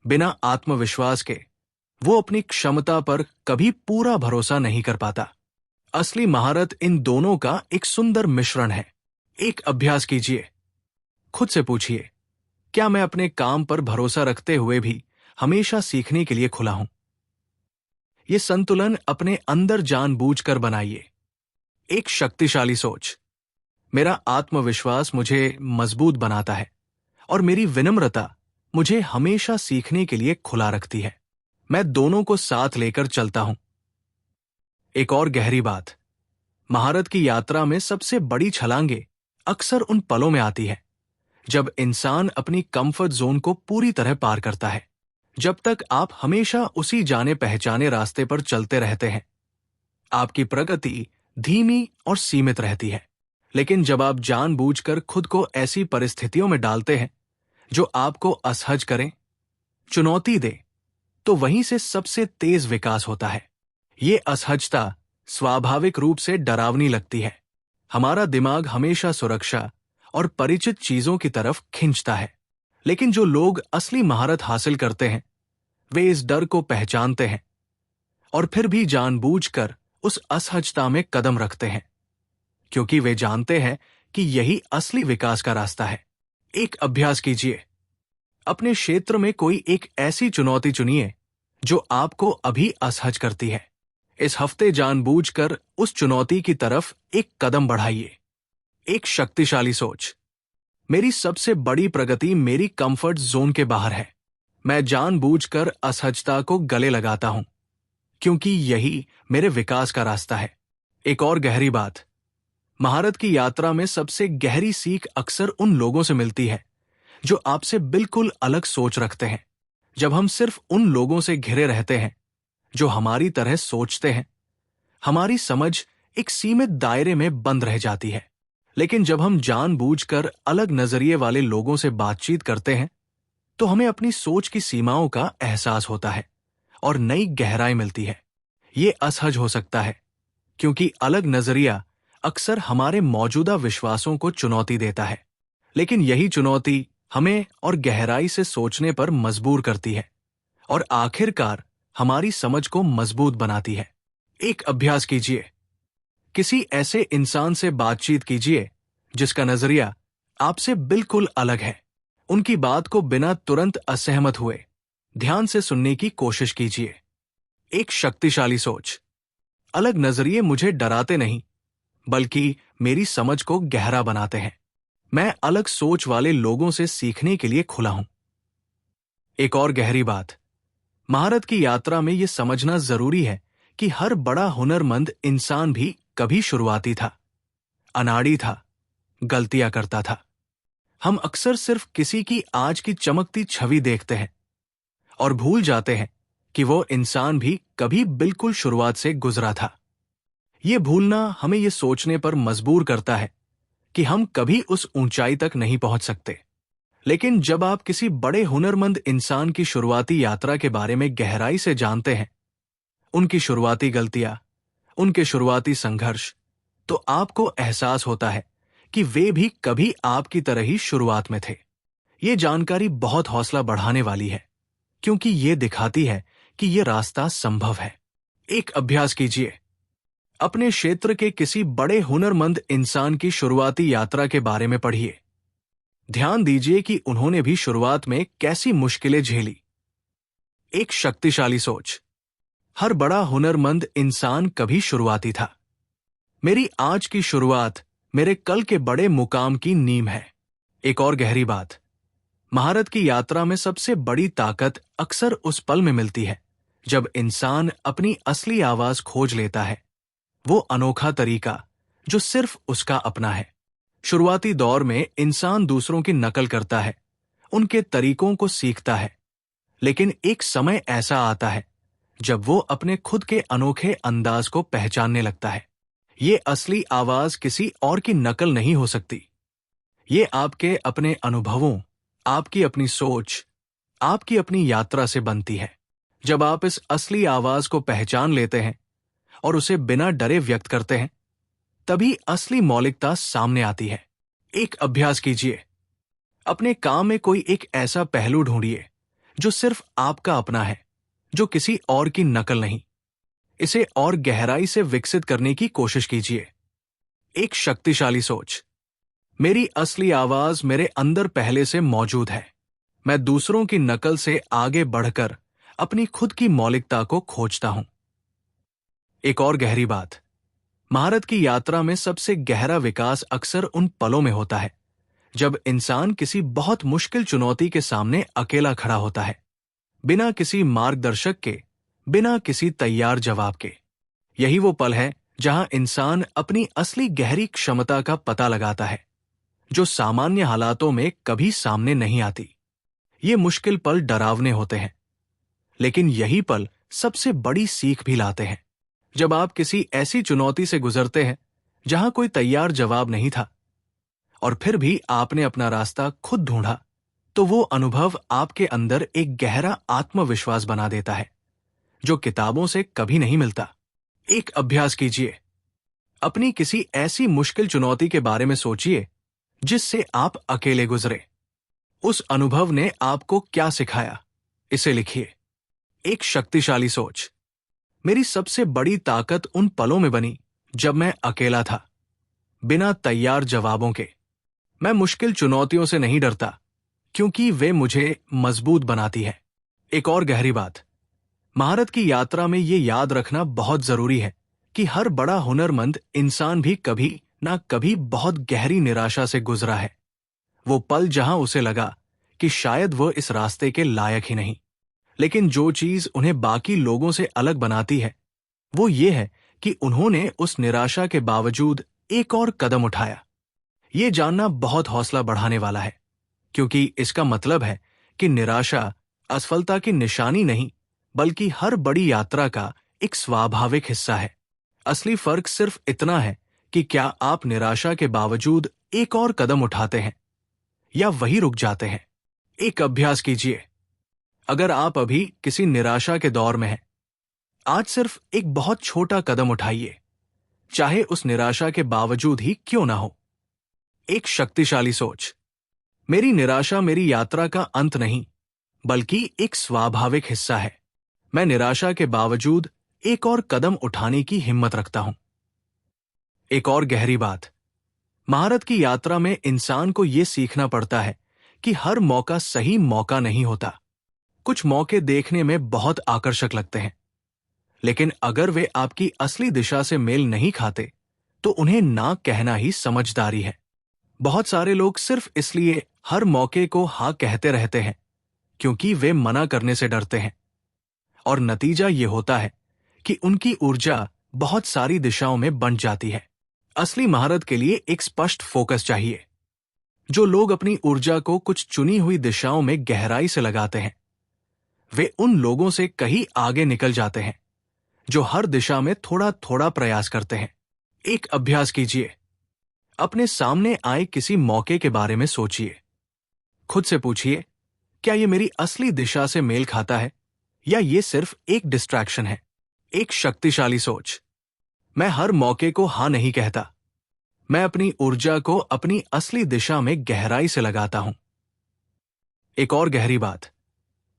बिना आत्मविश्वास के, वो अपनी क्षमता पर कभी पूरा भरोसा नहीं कर पाता। असली महारत इन दोनों का एक सुंदर मिश्रण है। एक अभ्यास कीजिए। खुद से पूछिए, क्या मैं अपने काम पर भरोसा रखते हुए भी हमेशा सीखने के लिए खुला हूं? ये संतुलन अपने अंदर जानबूझकर बनाइए। एक शक्तिशाली सोच। मेरा आत्मविश्वास मुझे मजबूत बनाता है और मेरी विनम्रता मुझे हमेशा सीखने के लिए खुला रखती है। मैं दोनों को साथ लेकर चलता हूं। एक और गहरी बात, महारत की यात्रा में सबसे बड़ी छलांगे अक्सर उन पलों में आती है जब इंसान अपनी कंफर्ट जोन को पूरी तरह पार करता है। जब तक आप हमेशा उसी जाने पहचाने रास्ते पर चलते रहते हैं, आपकी प्रगति धीमी और सीमित रहती है। लेकिन जब आप जानबूझकर खुद को ऐसी परिस्थितियों में डालते हैं जो आपको असहज करें, चुनौती दे, तो वहीं से सबसे तेज विकास होता है। ये असहजता स्वाभाविक रूप से डरावनी लगती है। हमारा दिमाग हमेशा सुरक्षा और परिचित चीजों की तरफ खींचता है। लेकिन जो लोग असली महारत हासिल करते हैं, वे इस डर को पहचानते हैं और फिर भी जानबूझकर उस असहजता में कदम रखते हैं, क्योंकि वे जानते हैं कि यही असली विकास का रास्ता है। एक अभ्यास कीजिए। अपने क्षेत्र में कोई एक ऐसी चुनौती चुनिए जो आपको अभी असहज करती है। इस हफ्ते जानबूझकर उस चुनौती की तरफ एक कदम बढ़ाइए। एक शक्तिशाली सोच। मेरी सबसे बड़ी प्रगति मेरी कंफर्ट जोन के बाहर है। मैं जानबूझकर असहजता को गले लगाता हूं, क्योंकि यही मेरे विकास का रास्ता है। एक और गहरी बात, महारत की यात्रा में सबसे गहरी सीख अक्सर उन लोगों से मिलती है जो आपसे बिल्कुल अलग सोच रखते हैं। जब हम सिर्फ उन लोगों से घिरे रहते हैं जो हमारी तरह सोचते हैं, हमारी समझ एक सीमित दायरे में बंद रह जाती है। लेकिन जब हम जानबूझकर अलग नजरिए वाले लोगों से बातचीत करते हैं, तो हमें अपनी सोच की सीमाओं का एहसास होता है और नई गहराई मिलती है। ये असहज हो सकता है, क्योंकि अलग नजरिया अक्सर हमारे मौजूदा विश्वासों को चुनौती देता है। लेकिन यही चुनौती हमें और गहराई से सोचने पर मजबूर करती है और आखिरकार हमारी समझ को मजबूत बनाती है। एक अभ्यास कीजिए। किसी ऐसे इंसान से बातचीत कीजिए जिसका नजरिया आपसे बिल्कुल अलग है। उनकी बात को बिना तुरंत असहमत हुए ध्यान से सुनने की कोशिश कीजिए। एक शक्तिशाली सोच। अलग नजरिए मुझे डराते नहीं, बल्कि मेरी समझ को गहरा बनाते हैं। मैं अलग सोच वाले लोगों से सीखने के लिए खुला हूं। एक और गहरी बात, महारत की यात्रा में यह समझना जरूरी है कि हर बड़ा हुनरमंद इंसान भी कभी शुरुआती था, अनाड़ी था, गलतियां करता था। हम अक्सर सिर्फ किसी की आज की चमकती छवि देखते हैं और भूल जाते हैं कि वो इंसान भी कभी बिल्कुल शुरुआत से गुजरा था। ये भूलना हमें ये सोचने पर मजबूर करता है कि हम कभी उस ऊंचाई तक नहीं पहुंच सकते। लेकिन जब आप किसी बड़े हुनरमंद इंसान की शुरुआती यात्रा के बारे में गहराई से जानते हैं, उनकी शुरुआती गलतियां, उनके शुरुआती संघर्ष, तो आपको एहसास होता है कि वे भी कभी आपकी तरह ही शुरुआत में थे। ये जानकारी बहुत हौसला बढ़ाने वाली है, क्योंकि ये दिखाती है कि ये रास्ता संभव है। एक अभ्यास कीजिए। अपने क्षेत्र के किसी बड़े हुनरमंद इंसान की शुरुआती यात्रा के बारे में पढ़िए। ध्यान दीजिए कि उन्होंने भी शुरुआत में कैसी मुश्किलें झेली। एक शक्तिशाली सोच। हर बड़ा हुनरमंद इंसान कभी शुरुआती था। मेरी आज की शुरुआत मेरे कल के बड़े मुकाम की नींव है। एक और गहरी बात, महारत की यात्रा में सबसे बड़ी ताकत अक्सर उस पल में मिलती है जब इंसान अपनी असली आवाज खोज लेता है। वो अनोखा तरीका जो सिर्फ उसका अपना है। शुरुआती दौर में इंसान दूसरों की नकल करता है, उनके तरीकों को सीखता है। लेकिन एक समय ऐसा आता है जब वो अपने खुद के अनोखे अंदाज को पहचानने लगता है। ये असली आवाज किसी और की नकल नहीं हो सकती। ये आपके अपने अनुभवों, आपकी अपनी सोच, आपकी अपनी यात्रा से बनती है। जब आप इस असली आवाज को पहचान लेते हैं और उसे बिना डरे व्यक्त करते हैं, तभी असली मौलिकता सामने आती है। एक अभ्यास कीजिए। अपने काम में कोई एक ऐसा पहलू ढूंढिए जो सिर्फ आपका अपना है, जो किसी और की नकल नहीं। इसे और गहराई से विकसित करने की कोशिश कीजिए। एक शक्तिशाली सोच। मेरी असली आवाज मेरे अंदर पहले से मौजूद है। मैं दूसरों की नकल से आगे बढ़कर अपनी खुद की मौलिकता को खोजता हूं। एक और गहरी बात, महारत की यात्रा में सबसे गहरा विकास अक्सर उन पलों में होता है जब इंसान किसी बहुत मुश्किल चुनौती के सामने अकेला खड़ा होता है, बिना किसी मार्गदर्शक के, बिना किसी तैयार जवाब के। यही वो पल है जहां इंसान अपनी असली गहरी क्षमता का पता लगाता है, जो सामान्य हालातों में कभी सामने नहीं आती। ये मुश्किल पल डरावने होते हैं, लेकिन यही पल सबसे बड़ी सीख भी लाते हैं। जब आप किसी ऐसी चुनौती से गुजरते हैं जहां कोई तैयार जवाब नहीं था, और फिर भी आपने अपना रास्ता खुद ढूंढा, तो वो अनुभव आपके अंदर एक गहरा आत्मविश्वास बना देता है जो किताबों से कभी नहीं मिलता। एक अभ्यास कीजिए। अपनी किसी ऐसी मुश्किल चुनौती के बारे में सोचिए जिससे आप अकेले गुजरे। उस अनुभव ने आपको क्या सिखाया, इसे लिखिए। एक शक्तिशाली सोच। मेरी सबसे बड़ी ताकत उन पलों में बनी जब मैं अकेला था, बिना तैयार जवाबों के। मैं मुश्किल चुनौतियों से नहीं डरता, क्योंकि वे मुझे मजबूत बनाती है। एक और गहरी बात, महारत की यात्रा में ये याद रखना बहुत जरूरी है कि हर बड़ा हुनरमंद इंसान भी कभी ना कभी बहुत गहरी निराशा से गुजरा है। वो पल जहां उसे लगा कि शायद वो इस रास्ते के लायक ही नहीं। लेकिन जो चीज उन्हें बाकी लोगों से अलग बनाती है वो ये है कि उन्होंने उस निराशा के बावजूद एक और कदम उठाया। ये जानना बहुत हौसला बढ़ाने वाला है, क्योंकि इसका मतलब है कि निराशा असफलता की निशानी नहीं, बल्कि हर बड़ी यात्रा का एक स्वाभाविक हिस्सा है। असली फर्क सिर्फ इतना है कि क्या आप निराशा के बावजूद एक और कदम उठाते हैं या वहीं रुक जाते हैं। एक अभ्यास कीजिए। अगर आप अभी किसी निराशा के दौर में हैं, आज सिर्फ एक बहुत छोटा कदम उठाइए, चाहे उस निराशा के बावजूद ही क्यों ना हो। एक शक्तिशाली सोच। मेरी निराशा मेरी यात्रा का अंत नहीं, बल्कि एक स्वाभाविक हिस्सा है। मैं निराशा के बावजूद एक और कदम उठाने की हिम्मत रखता हूं। एक और गहरी बात। महारत की यात्रा में इंसान को यह सीखना पड़ता है कि हर मौका सही मौका नहीं होता। कुछ मौके देखने में बहुत आकर्षक लगते हैं, लेकिन अगर वे आपकी असली दिशा से मेल नहीं खाते तो उन्हें ना कहना ही समझदारी है। बहुत सारे लोग सिर्फ इसलिए हर मौके को हाँ कहते रहते हैं क्योंकि वे मना करने से डरते हैं, और नतीजा ये होता है कि उनकी ऊर्जा बहुत सारी दिशाओं में बंट जाती है। असली महारत के लिए एक स्पष्ट फोकस चाहिए। जो लोग अपनी ऊर्जा को कुछ चुनी हुई दिशाओं में गहराई से लगाते हैं, वे उन लोगों से कहीं आगे निकल जाते हैं जो हर दिशा में थोड़ा थोड़ा प्रयास करते हैं। एक अभ्यास कीजिए। अपने सामने आए किसी मौके के बारे में सोचिए। खुद से पूछिए, क्या यह मेरी असली दिशा से मेल खाता है या यह सिर्फ एक डिस्ट्रैक्शन है। एक शक्तिशाली सोच। मैं हर मौके को हाँ नहीं कहता, मैं अपनी ऊर्जा को अपनी असली दिशा में गहराई से लगाता हूं। एक और गहरी बात।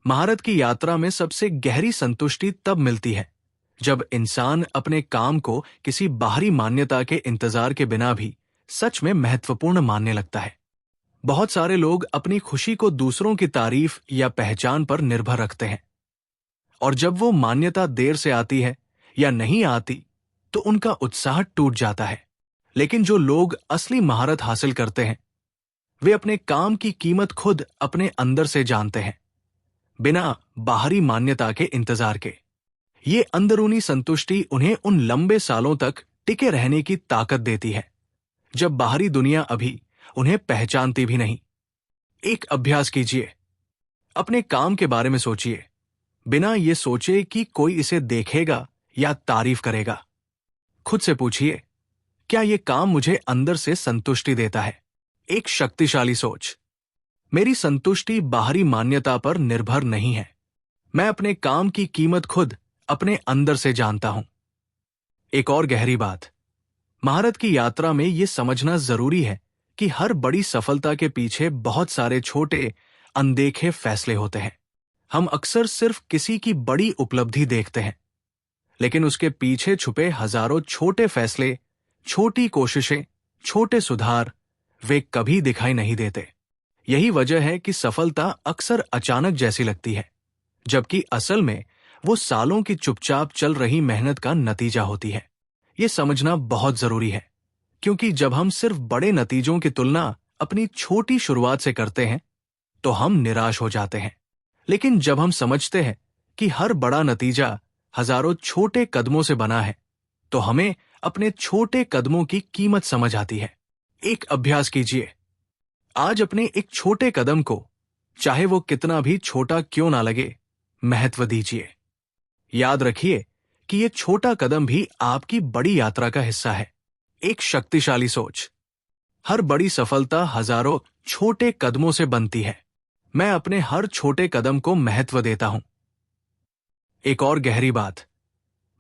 महारत की यात्रा में सबसे गहरी संतुष्टि तब मिलती है जब इंसान अपने काम को किसी बाहरी मान्यता के इंतजार के बिना भी सच में महत्वपूर्ण मानने लगता है। बहुत सारे लोग अपनी खुशी को दूसरों की तारीफ या पहचान पर निर्भर रखते हैं, और जब वो मान्यता देर से आती है या नहीं आती तो उनका उत्साह टूट जाता है। लेकिन जो लोग असली महारत हासिल करते हैं, वे अपने काम की कीमत खुद अपने अंदर से जानते हैं, बिना बाहरी मान्यता के इंतजार के। ये अंदरूनी संतुष्टि उन्हें उन लंबे सालों तक टिके रहने की ताकत देती है जब बाहरी दुनिया अभी उन्हें पहचानती भी नहीं। एक अभ्यास कीजिए। अपने काम के बारे में सोचिए, बिना ये सोचे कि कोई इसे देखेगा या तारीफ करेगा। खुद से पूछिए, क्या यह काम मुझे अंदर से संतुष्टि देता है। एक शक्तिशाली सोच। मेरी संतुष्टि बाहरी मान्यता पर निर्भर नहीं है। मैं अपने काम की कीमत खुद अपने अंदर से जानता हूं। एक और गहरी बात। महारत की यात्रा में यह समझना जरूरी है कि हर बड़ी सफलता के पीछे बहुत सारे छोटे अनदेखे फैसले होते हैं। हम अक्सर सिर्फ किसी की बड़ी उपलब्धि देखते हैं, लेकिन उसके पीछे छुपे हजारों छोटे फैसले, छोटी कोशिशें, छोटे सुधार वे कभी दिखाई नहीं देते। यही वजह है कि सफलता अक्सर अचानक जैसी लगती है, जबकि असल में वो सालों की चुपचाप चल रही मेहनत का नतीजा होती है। ये समझना बहुत जरूरी है, क्योंकि जब हम सिर्फ बड़े नतीजों की तुलना अपनी छोटी शुरुआत से करते हैं तो हम निराश हो जाते हैं। लेकिन जब हम समझते हैं कि हर बड़ा नतीजा हजारों छोटे कदमों से बना है, तो हमें अपने छोटे कदमों की कीमत समझ आती है। एक अभ्यास कीजिए। आज अपने एक छोटे कदम को, चाहे वो कितना भी छोटा क्यों ना लगे, महत्व दीजिए। याद रखिए कि ये छोटा कदम भी आपकी बड़ी यात्रा का हिस्सा है। एक शक्तिशाली सोच। हर बड़ी सफलता हजारों छोटे कदमों से बनती है। मैं अपने हर छोटे कदम को महत्व देता हूं। एक और गहरी बात।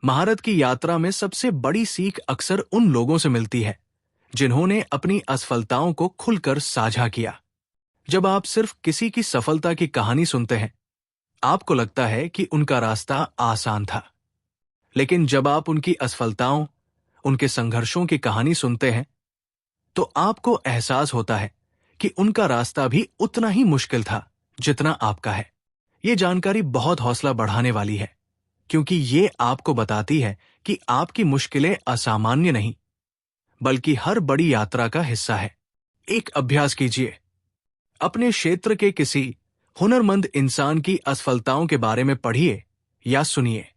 महारत की यात्रा में सबसे बड़ी सीख अक्सर उन लोगों से मिलती है जिन्होंने अपनी असफलताओं को खुलकर साझा किया। जब आप सिर्फ किसी की सफलता की कहानी सुनते हैं, आपको लगता है कि उनका रास्ता आसान था। लेकिन जब आप उनकी असफलताओं, उनके संघर्षों की कहानी सुनते हैं, तो आपको एहसास होता है कि उनका रास्ता भी उतना ही मुश्किल था जितना आपका है। ये जानकारी बहुत हौसला बढ़ाने वाली है, क्योंकि ये आपको बताती है कि आपकी मुश्किलें असामान्य नहीं, बल्कि हर बड़ी यात्रा का हिस्सा है। एक अभ्यास कीजिए। अपने क्षेत्र के किसी हुनरमंद इंसान की असफलताओं के बारे में पढ़िए या सुनिए।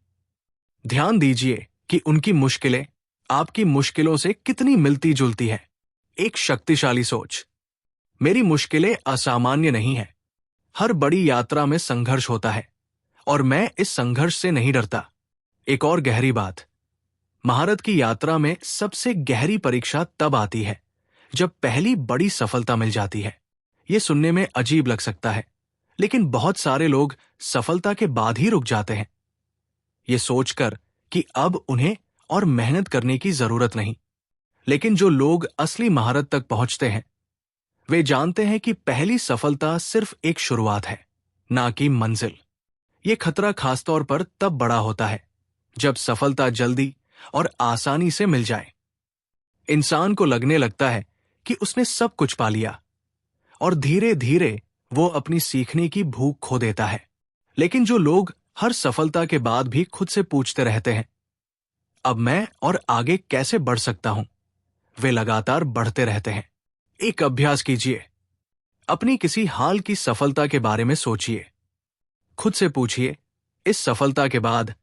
ध्यान दीजिए कि उनकी मुश्किलें आपकी मुश्किलों से कितनी मिलती जुलती है। एक शक्तिशाली सोच। मेरी मुश्किलें असामान्य नहीं है। हर बड़ी यात्रा में संघर्ष होता है और मैं इस संघर्ष से नहीं डरता। एक और गहरी बात। महारत की यात्रा में सबसे गहरी परीक्षा तब आती है जब पहली बड़ी सफलता मिल जाती है। यह सुनने में अजीब लग सकता है, लेकिन बहुत सारे लोग सफलता के बाद ही रुक जाते हैं, ये सोचकर कि अब उन्हें और मेहनत करने की जरूरत नहीं। लेकिन जो लोग असली महारत तक पहुंचते हैं, वे जानते हैं कि पहली सफलता सिर्फ एक शुरुआत है, ना कि मंजिल। ये खतरा खासतौर पर तब बड़ा होता है जब सफलता जल्दी और आसानी से मिल जाए। इंसान को लगने लगता है कि उसने सब कुछ पा लिया और धीरे धीरे वो अपनी सीखने की भूख खो देता है। लेकिन जो लोग हर सफलता के बाद भी खुद से पूछते रहते हैं, अब मैं और आगे कैसे बढ़ सकता हूं, वे लगातार बढ़ते रहते हैं। एक अभ्यास कीजिए। अपनी किसी हाल की सफलता के बारे में सोचिए। खुद से पूछिए, इस सफलता के बाद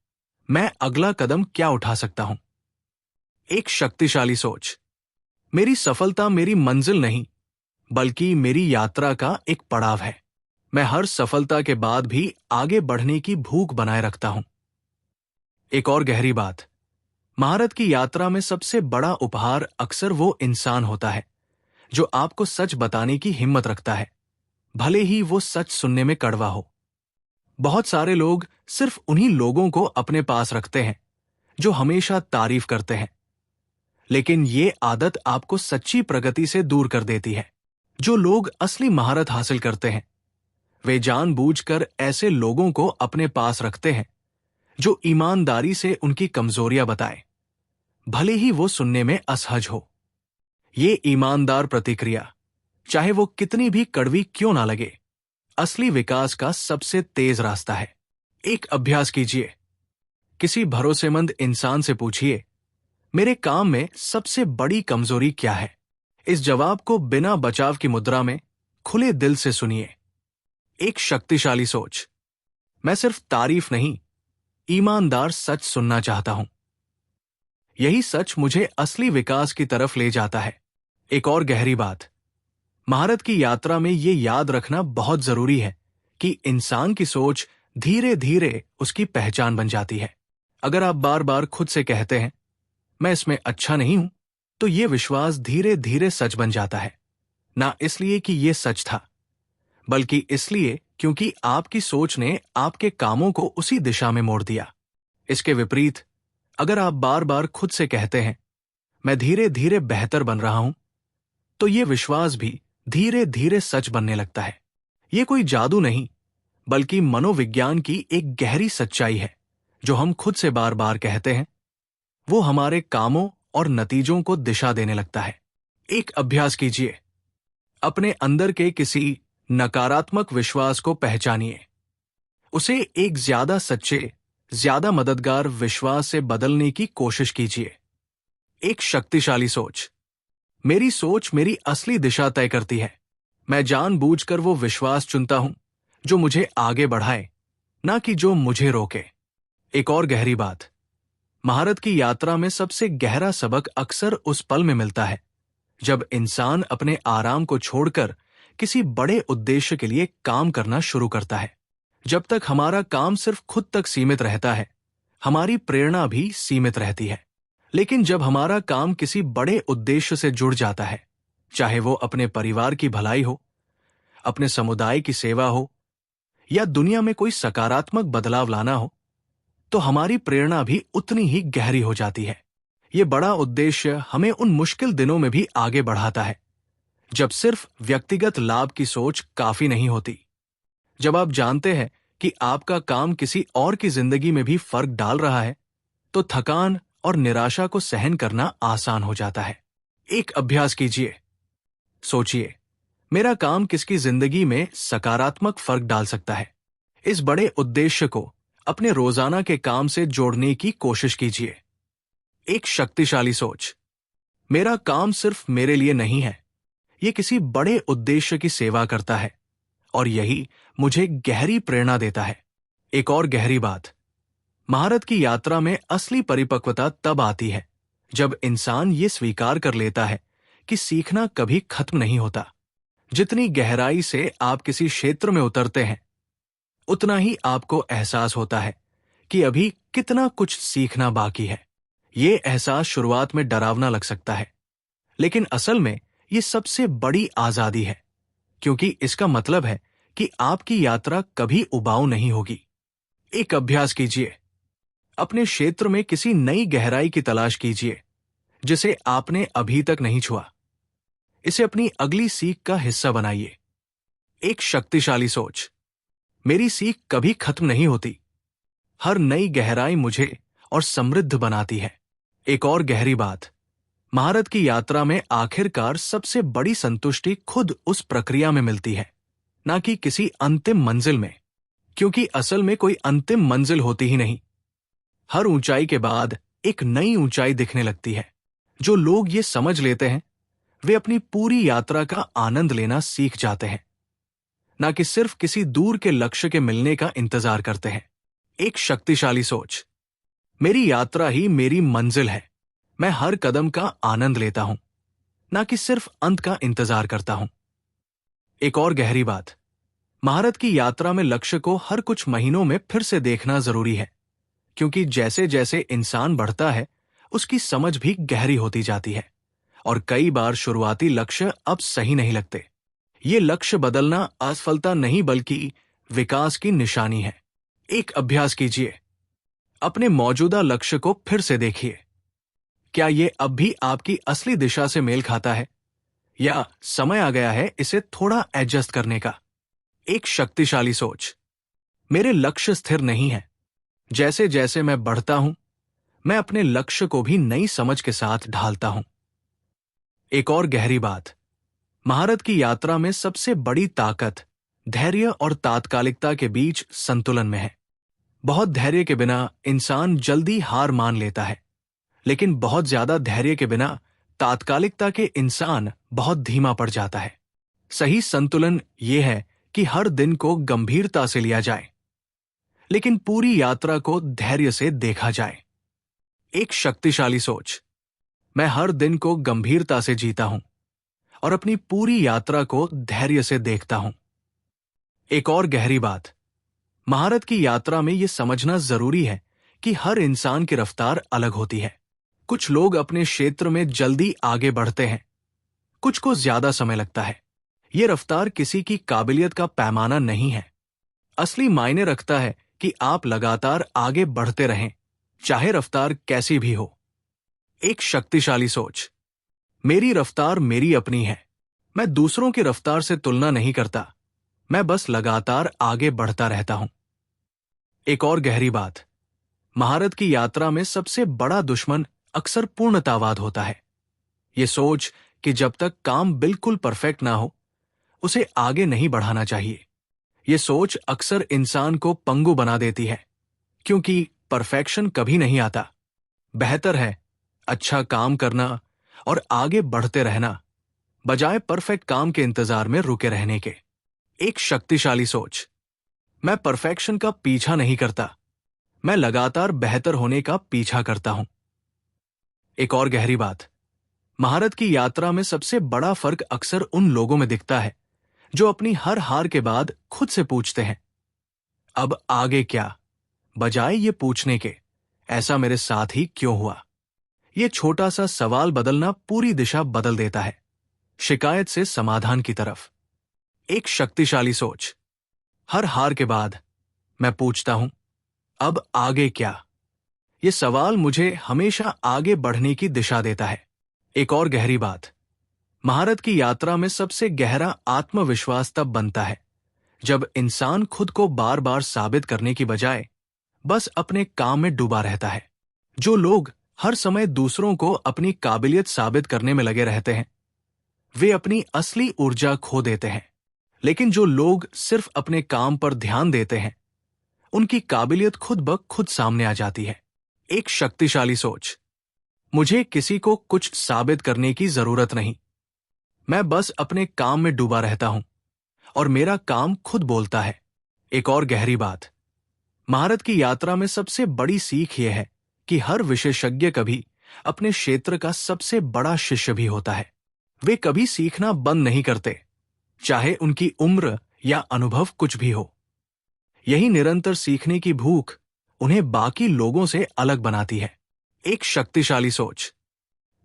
मैं अगला कदम क्या उठा सकता हूं। एक शक्तिशाली सोच। मेरी सफलता मेरी मंजिल नहीं, बल्कि मेरी यात्रा का एक पड़ाव है। मैं हर सफलता के बाद भी आगे बढ़ने की भूख बनाए रखता हूं। एक और गहरी बात। महारत की यात्रा में सबसे बड़ा उपहार अक्सर वो इंसान होता है जो आपको सच बताने की हिम्मत रखता है, भले ही वो सच सुनने में कड़वा हो। बहुत सारे लोग सिर्फ उन्हीं लोगों को अपने पास रखते हैं जो हमेशा तारीफ करते हैं, लेकिन ये आदत आपको सच्ची प्रगति से दूर कर देती है। जो लोग असली महारत हासिल करते हैं, वे जानबूझकर ऐसे लोगों को अपने पास रखते हैं जो ईमानदारी से उनकी कमजोरियां बताएं, भले ही वो सुनने में असहज हो। ये ईमानदार प्रतिक्रिया, चाहे वो कितनी भी कड़वी क्यों ना लगे, असली विकास का सबसे तेज रास्ता है। एक अभ्यास कीजिए। किसी भरोसेमंद इंसान से पूछिए, मेरे काम में सबसे बड़ी कमजोरी क्या है। इस जवाब को बिना बचाव की मुद्रा में खुले दिल से सुनिए। एक शक्तिशाली सोच। मैं सिर्फ तारीफ नहीं, ईमानदार सच सुनना चाहता हूं। यही सच मुझे असली विकास की तरफ ले जाता है। एक और गहरी बात। महारत की यात्रा में ये याद रखना बहुत जरूरी है कि इंसान की सोच धीरे धीरे उसकी पहचान बन जाती है। अगर आप बार बार खुद से कहते हैं, मैं इसमें अच्छा नहीं हूं, तो ये विश्वास धीरे धीरे सच बन जाता है। ना इसलिए कि ये सच था, बल्कि इसलिए क्योंकि आपकी सोच ने आपके कामों को उसी दिशा में मोड़ दिया। इसके विपरीत, अगर आप बार बार खुद से कहते हैं, मैं धीरे धीरे बेहतर बन रहा हूं, तो ये विश्वास भी धीरे धीरे सच बनने लगता है। ये कोई जादू नहीं, बल्कि मनोविज्ञान की एक गहरी सच्चाई है जो हम खुद से बार बार कहते हैं, वो हमारे कामों और नतीजों को दिशा देने लगता है। एक अभ्यास कीजिए। अपने अंदर के किसी नकारात्मक विश्वास को पहचानिए। उसे एक ज्यादा सच्चे, ज्यादा मददगार विश्वास से बदलने की कोशिश कीजिए। एक शक्तिशाली सोच। मेरी सोच मेरी असली दिशा तय करती है। मैं जानबूझकर वो विश्वास चुनता हूं जो मुझे आगे बढ़ाए, ना कि जो मुझे रोके। एक और गहरी बात। महारत की यात्रा में सबसे गहरा सबक अक्सर उस पल में मिलता है जब इंसान अपने आराम को छोड़कर किसी बड़े उद्देश्य के लिए काम करना शुरू करता है। जब तक हमारा काम सिर्फ खुद तक सीमित रहता है, हमारी प्रेरणा भी सीमित रहती है। लेकिन जब हमारा काम किसी बड़े उद्देश्य से जुड़ जाता है, चाहे वो अपने परिवार की भलाई हो, अपने समुदाय की सेवा हो, या दुनिया में कोई सकारात्मक बदलाव लाना हो, तो हमारी प्रेरणा भी उतनी ही गहरी हो जाती है। ये बड़ा उद्देश्य हमें उन मुश्किल दिनों में भी आगे बढ़ाता है जब सिर्फ व्यक्तिगत लाभ की सोच काफी नहीं होती। जब आप जानते हैं कि आपका काम किसी और की जिंदगी में भी फर्क डाल रहा है, तो थकान और निराशा को सहन करना आसान हो जाता है। एक अभ्यास कीजिए। सोचिए, मेरा काम किसकी जिंदगी में सकारात्मक फर्क डाल सकता है। इस बड़े उद्देश्य को अपने रोजाना के काम से जोड़ने की कोशिश कीजिए। एक शक्तिशाली सोच। मेरा काम सिर्फ मेरे लिए नहीं है, ये किसी बड़े उद्देश्य की सेवा करता है और यही मुझे गहरी प्रेरणा देता है। एक और गहरी बात, महारत की यात्रा में असली परिपक्वता तब आती है जब इंसान ये स्वीकार कर लेता है कि सीखना कभी खत्म नहीं होता। जितनी गहराई से आप किसी क्षेत्र में उतरते हैं, उतना ही आपको एहसास होता है कि अभी कितना कुछ सीखना बाकी है। ये एहसास शुरुआत में डरावना लग सकता है, लेकिन असल में ये सबसे बड़ी आजादी है, क्योंकि इसका मतलब है कि आपकी यात्रा कभी उबाऊ नहीं होगी। एक अभ्यास कीजिए, अपने क्षेत्र में किसी नई गहराई की तलाश कीजिए जिसे आपने अभी तक नहीं छुआ। इसे अपनी अगली सीख का हिस्सा बनाइए। एक शक्तिशाली सोच, मेरी सीख कभी खत्म नहीं होती। हर नई गहराई मुझे और समृद्ध बनाती है। एक और गहरी बात, महारत की यात्रा में आखिरकार सबसे बड़ी संतुष्टि खुद उस प्रक्रिया में मिलती है, ना कि किसी अंतिम मंजिल में, क्योंकि असल में कोई अंतिम मंजिल होती ही नहीं। हर ऊंचाई के बाद एक नई ऊंचाई दिखने लगती है। जो लोग ये समझ लेते हैं, वे अपनी पूरी यात्रा का आनंद लेना सीख जाते हैं, ना कि सिर्फ किसी दूर के लक्ष्य के मिलने का इंतजार करते हैं। एक शक्तिशाली सोच, मेरी यात्रा ही मेरी मंजिल है। मैं हर कदम का आनंद लेता हूं, ना कि सिर्फ अंत का इंतजार करता हूं। एक और गहरी बात, महारत की यात्रा में लक्ष्य को हर कुछ महीनों में फिर से देखना जरूरी है, क्योंकि जैसे जैसे इंसान बढ़ता है, उसकी समझ भी गहरी होती जाती है और कई बार शुरुआती लक्ष्य अब सही नहीं लगते। ये लक्ष्य बदलना असफलता नहीं बल्कि विकास की निशानी है। एक अभ्यास कीजिए, अपने मौजूदा लक्ष्य को फिर से देखिए। क्या ये अब भी आपकी असली दिशा से मेल खाता है, या समय आ गया है इसे थोड़ा एडजस्ट करने का? एक शक्तिशाली सोच, मेरे लक्ष्य स्थिर नहीं है। जैसे जैसे मैं बढ़ता हूं, मैं अपने लक्ष्य को भी नई समझ के साथ ढालता हूं। एक और गहरी बात, महारत की यात्रा में सबसे बड़ी ताकत धैर्य और तात्कालिकता के बीच संतुलन में है। बहुत धैर्य के बिना इंसान जल्दी हार मान लेता है, लेकिन बहुत ज्यादा धैर्य के बिना तात्कालिकता के इंसान बहुत धीमा पड़ जाता है। सही संतुलन यह है कि हर दिन को गंभीरता से लिया जाए, लेकिन पूरी यात्रा को धैर्य से देखा जाए। एक शक्तिशाली सोच, मैं हर दिन को गंभीरता से जीता हूं और अपनी पूरी यात्रा को धैर्य से देखता हूं। एक और गहरी बात, महारत की यात्रा में यह समझना जरूरी है कि हर इंसान की रफ्तार अलग होती है। कुछ लोग अपने क्षेत्र में जल्दी आगे बढ़ते हैं, कुछ को ज्यादा समय लगता है। यह रफ्तार किसी की काबिलियत का पैमाना नहीं है। असली मायने रखता है कि आप लगातार आगे बढ़ते रहें, चाहे रफ्तार कैसी भी हो। एक शक्तिशाली सोच, मेरी रफ्तार मेरी अपनी है। मैं दूसरों की रफ्तार से तुलना नहीं करता, मैं बस लगातार आगे बढ़ता रहता हूं। एक और गहरी बात, महारत की यात्रा में सबसे बड़ा दुश्मन अक्सर पूर्णतावाद होता है। यह सोच कि जब तक काम बिल्कुल परफेक्ट ना हो, उसे आगे नहीं बढ़ाना चाहिए। यह सोच अक्सर इंसान को पंगु बना देती है, क्योंकि परफेक्शन कभी नहीं आता। बेहतर है अच्छा काम करना और आगे बढ़ते रहना, बजाय परफेक्ट काम के इंतजार में रुके रहने के। एक शक्तिशाली सोच, मैं परफेक्शन का पीछा नहीं करता, मैं लगातार बेहतर होने का पीछा करता हूं। एक और गहरी बात, महारत की यात्रा में सबसे बड़ा फर्क अक्सर उन लोगों में दिखता है जो अपनी हर हार के बाद खुद से पूछते हैं, अब आगे क्या, बजाय ये पूछने के, ऐसा मेरे साथ ही क्यों हुआ। यह छोटा सा सवाल बदलना पूरी दिशा बदल देता है, शिकायत से समाधान की तरफ। एक शक्तिशाली सोच, हर हार के बाद मैं पूछता हूं, अब आगे क्या। यह सवाल मुझे हमेशा आगे बढ़ने की दिशा देता है। एक और गहरी बात, महारत की यात्रा में सबसे गहरा आत्मविश्वास तब बनता है जब इंसान खुद को बार बार साबित करने की बजाय बस अपने काम में डूबा रहता है। जो लोग हर समय दूसरों को अपनी काबिलियत साबित करने में लगे रहते हैं, वे अपनी असली ऊर्जा खो देते हैं। लेकिन जो लोग सिर्फ अपने काम पर ध्यान देते हैं, उनकी काबिलियत खुद ब खुद सामने आ जाती है। एक शक्तिशाली सोच, मुझे किसी को कुछ साबित करने की जरूरत नहीं, मैं बस अपने काम में डूबा रहता हूं और मेरा काम खुद बोलता है। एक और गहरी बात, महारत की यात्रा में सबसे बड़ी सीख यह है कि हर विशेषज्ञ कभी अपने क्षेत्र का सबसे बड़ा शिष्य भी होता है। वे कभी सीखना बंद नहीं करते, चाहे उनकी उम्र या अनुभव कुछ भी हो। यही निरंतर सीखने की भूख उन्हें बाकी लोगों से अलग बनाती है। एक शक्तिशाली सोच,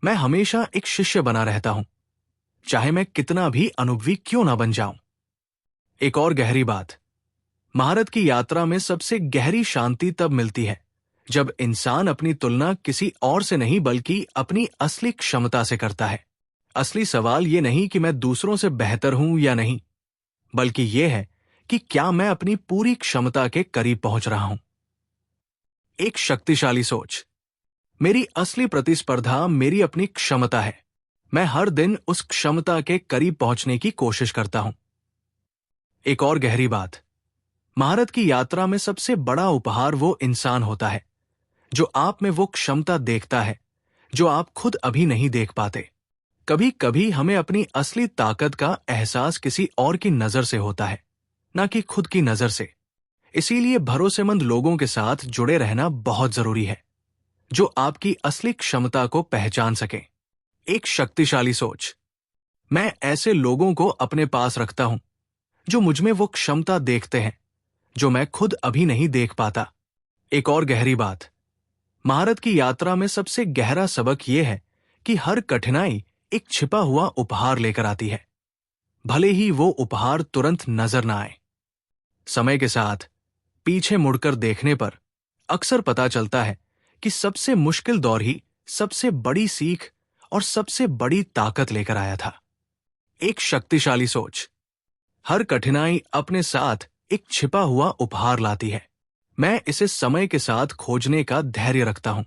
मैं हमेशा एक शिष्य बना रहता हूं, चाहे मैं कितना भी अनुभवी क्यों ना बन जाऊं। एक और गहरी बात, महारत की यात्रा में सबसे गहरी शांति तब मिलती है जब इंसान अपनी तुलना किसी और से नहीं बल्कि अपनी असली क्षमता से करता है। असली सवाल ये नहीं कि मैं दूसरों से बेहतर हूं या नहीं, बल्कि यह है कि क्या मैं अपनी पूरी क्षमता के करीब पहुंच रहा हूं। एक शक्तिशाली सोच, मेरी असली प्रतिस्पर्धा मेरी अपनी क्षमता है। मैं हर दिन उस क्षमता के करीब पहुंचने की कोशिश करता हूं। एक और गहरी बात, महारत की यात्रा में सबसे बड़ा उपहार वो इंसान होता है जो आप में वो क्षमता देखता है जो आप खुद अभी नहीं देख पाते। कभी कभी हमें अपनी असली ताकत का एहसास किसी और की नजर से होता है, ना कि खुद की नजर से। इसीलिए भरोसेमंद लोगों के साथ जुड़े रहना बहुत जरूरी है जो आपकी असली क्षमता को पहचान सके। एक शक्तिशाली सोच, मैं ऐसे लोगों को अपने पास रखता हूं जो मुझमें वो क्षमता देखते हैं जो मैं खुद अभी नहीं देख पाता। एक और गहरी बात, महारत की यात्रा में सबसे गहरा सबक यह है कि हर कठिनाई एक छिपा हुआ उपहार लेकर आती है, भले ही वो उपहार तुरंत नजर ना आए। समय के साथ पीछे मुड़कर देखने पर अक्सर पता चलता है कि सबसे मुश्किल दौर ही सबसे बड़ी सीख और सबसे बड़ी ताकत लेकर आया था। एक शक्तिशाली सोच, हर कठिनाई अपने साथ एक छिपा हुआ उपहार लाती है। मैं इसे समय के साथ खोजने का धैर्य रखता हूं।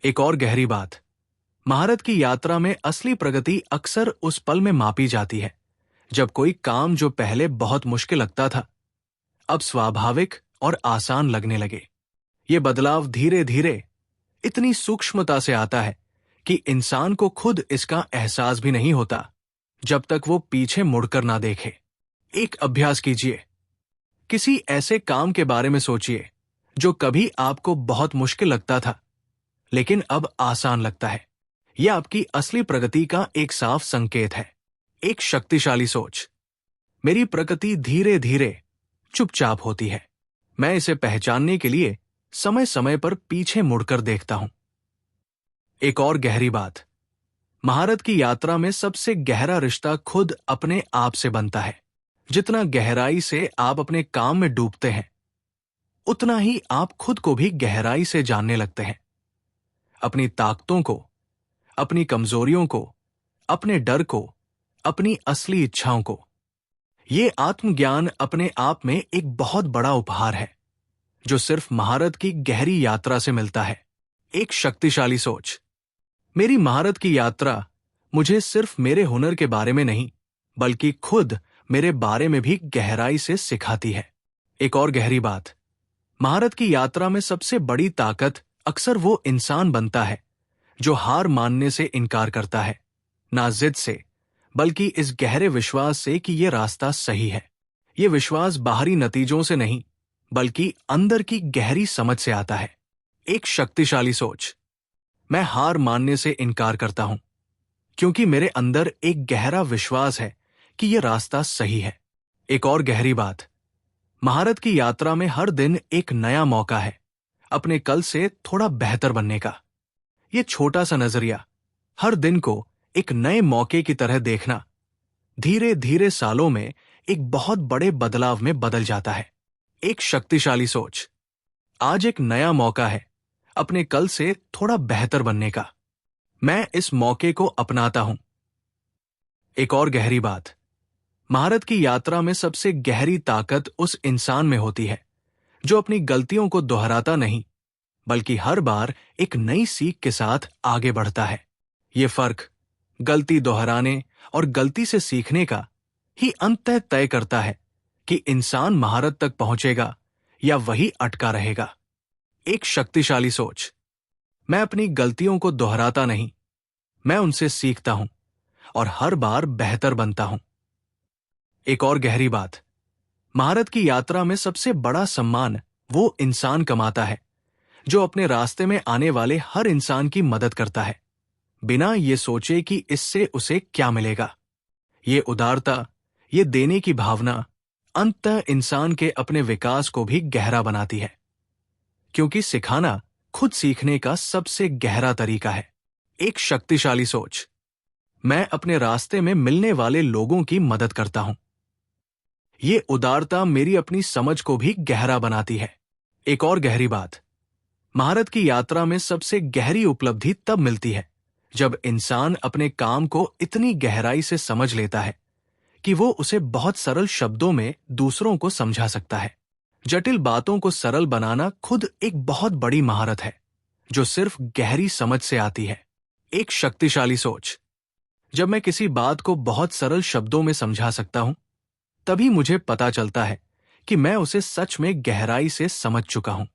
एक और गहरी बात, महारत की यात्रा में असली प्रगति अक्सर उस पल में मापी जाती है जब कोई काम जो पहले बहुत मुश्किल लगता था अब स्वाभाविक और आसान लगने लगे। ये बदलाव धीरे धीरे इतनी सूक्ष्मता से आता है कि इंसान को खुद इसका एहसास भी नहीं होता जब तक वो पीछे मुड़कर ना देखे। एक अभ्यास कीजिए, किसी ऐसे काम के बारे में सोचिए जो कभी आपको बहुत मुश्किल लगता था लेकिन अब आसान लगता है। यह आपकी असली प्रगति का एक साफ संकेत है। एक शक्तिशाली सोच, मेरी प्रगति धीरे धीरे चुपचाप होती है। मैं इसे पहचानने के लिए समय समय पर पीछे मुड़कर देखता हूं। एक और गहरी बात, महारत की यात्रा में सबसे गहरा रिश्ता खुद अपने आप से बनता है। जितना गहराई से आप अपने काम में डूबते हैं उतना ही आप खुद को भी गहराई से जानने लगते हैं, अपनी ताकतों को, अपनी कमजोरियों को, अपने डर को, अपनी असली इच्छाओं को। ये आत्मज्ञान अपने आप में एक बहुत बड़ा उपहार है जो सिर्फ महारत की गहरी यात्रा से मिलता है। एक शक्तिशाली सोच, मेरी महारत की यात्रा मुझे सिर्फ मेरे हुनर के बारे में नहीं बल्कि खुद मेरे बारे में भी गहराई से सिखाती है। एक और गहरी बात, महारत की यात्रा में सबसे बड़ी ताकत अक्सर वो इंसान बनता है जो हार मानने से इनकार करता है, ना जिद से बल्कि इस गहरे विश्वास से कि ये रास्ता सही है। ये विश्वास बाहरी नतीजों से नहीं बल्कि अंदर की गहरी समझ से आता है। एक शक्तिशाली सोच, मैं हार मानने से इनकार करता हूं क्योंकि मेरे अंदर एक गहरा विश्वास है कि यह रास्ता सही है। एक और गहरी बात, महारत की यात्रा में हर दिन एक नया मौका है अपने कल से थोड़ा बेहतर बनने का। यह छोटा सा नजरिया, हर दिन को एक नए मौके की तरह देखना, धीरे धीरे सालों में एक बहुत बड़े बदलाव में बदल जाता है। एक शक्तिशाली सोच, आज एक नया मौका है अपने कल से थोड़ा बेहतर बनने का। मैं इस मौके को अपनाता हूं। एक और गहरी बात, महारत की यात्रा में सबसे गहरी ताकत उस इंसान में होती है जो अपनी गलतियों को दोहराता नहीं बल्कि हर बार एक नई सीख के साथ आगे बढ़ता है। ये फर्क गलती दोहराने और गलती से सीखने का ही अंततः तय करता है कि इंसान महारत तक पहुंचेगा या वही अटका रहेगा। एक शक्तिशाली सोच, मैं अपनी गलतियों को दोहराता नहीं, मैं उनसे सीखता हूं और हर बार बेहतर बनता हूं। एक और गहरी बात, महारत की यात्रा में सबसे बड़ा सम्मान वो इंसान कमाता है जो अपने रास्ते में आने वाले हर इंसान की मदद करता है, बिना ये सोचे कि इससे उसे क्या मिलेगा। ये उदारता, ये देने की भावना अंततः इंसान के अपने विकास को भी गहरा बनाती है, क्योंकि सिखाना खुद सीखने का सबसे गहरा तरीका है। एक शक्तिशाली सोच, मैं अपने रास्ते में मिलने वाले लोगों की मदद करता हूं। ये उदारता मेरी अपनी समझ को भी गहरा बनाती है। एक और गहरी बात, महारत की यात्रा में सबसे गहरी उपलब्धि तब मिलती है जब इंसान अपने काम को इतनी गहराई से समझ लेता है कि वो उसे बहुत सरल शब्दों में दूसरों को समझा सकता है। जटिल बातों को सरल बनाना खुद एक बहुत बड़ी महारत है जो सिर्फ गहरी समझ से आती है। एक शक्तिशाली सोच, जब मैं किसी बात को बहुत सरल शब्दों में समझा सकता हूं, तभी मुझे पता चलता है कि मैं उसे सच में गहराई से समझ चुका हूं।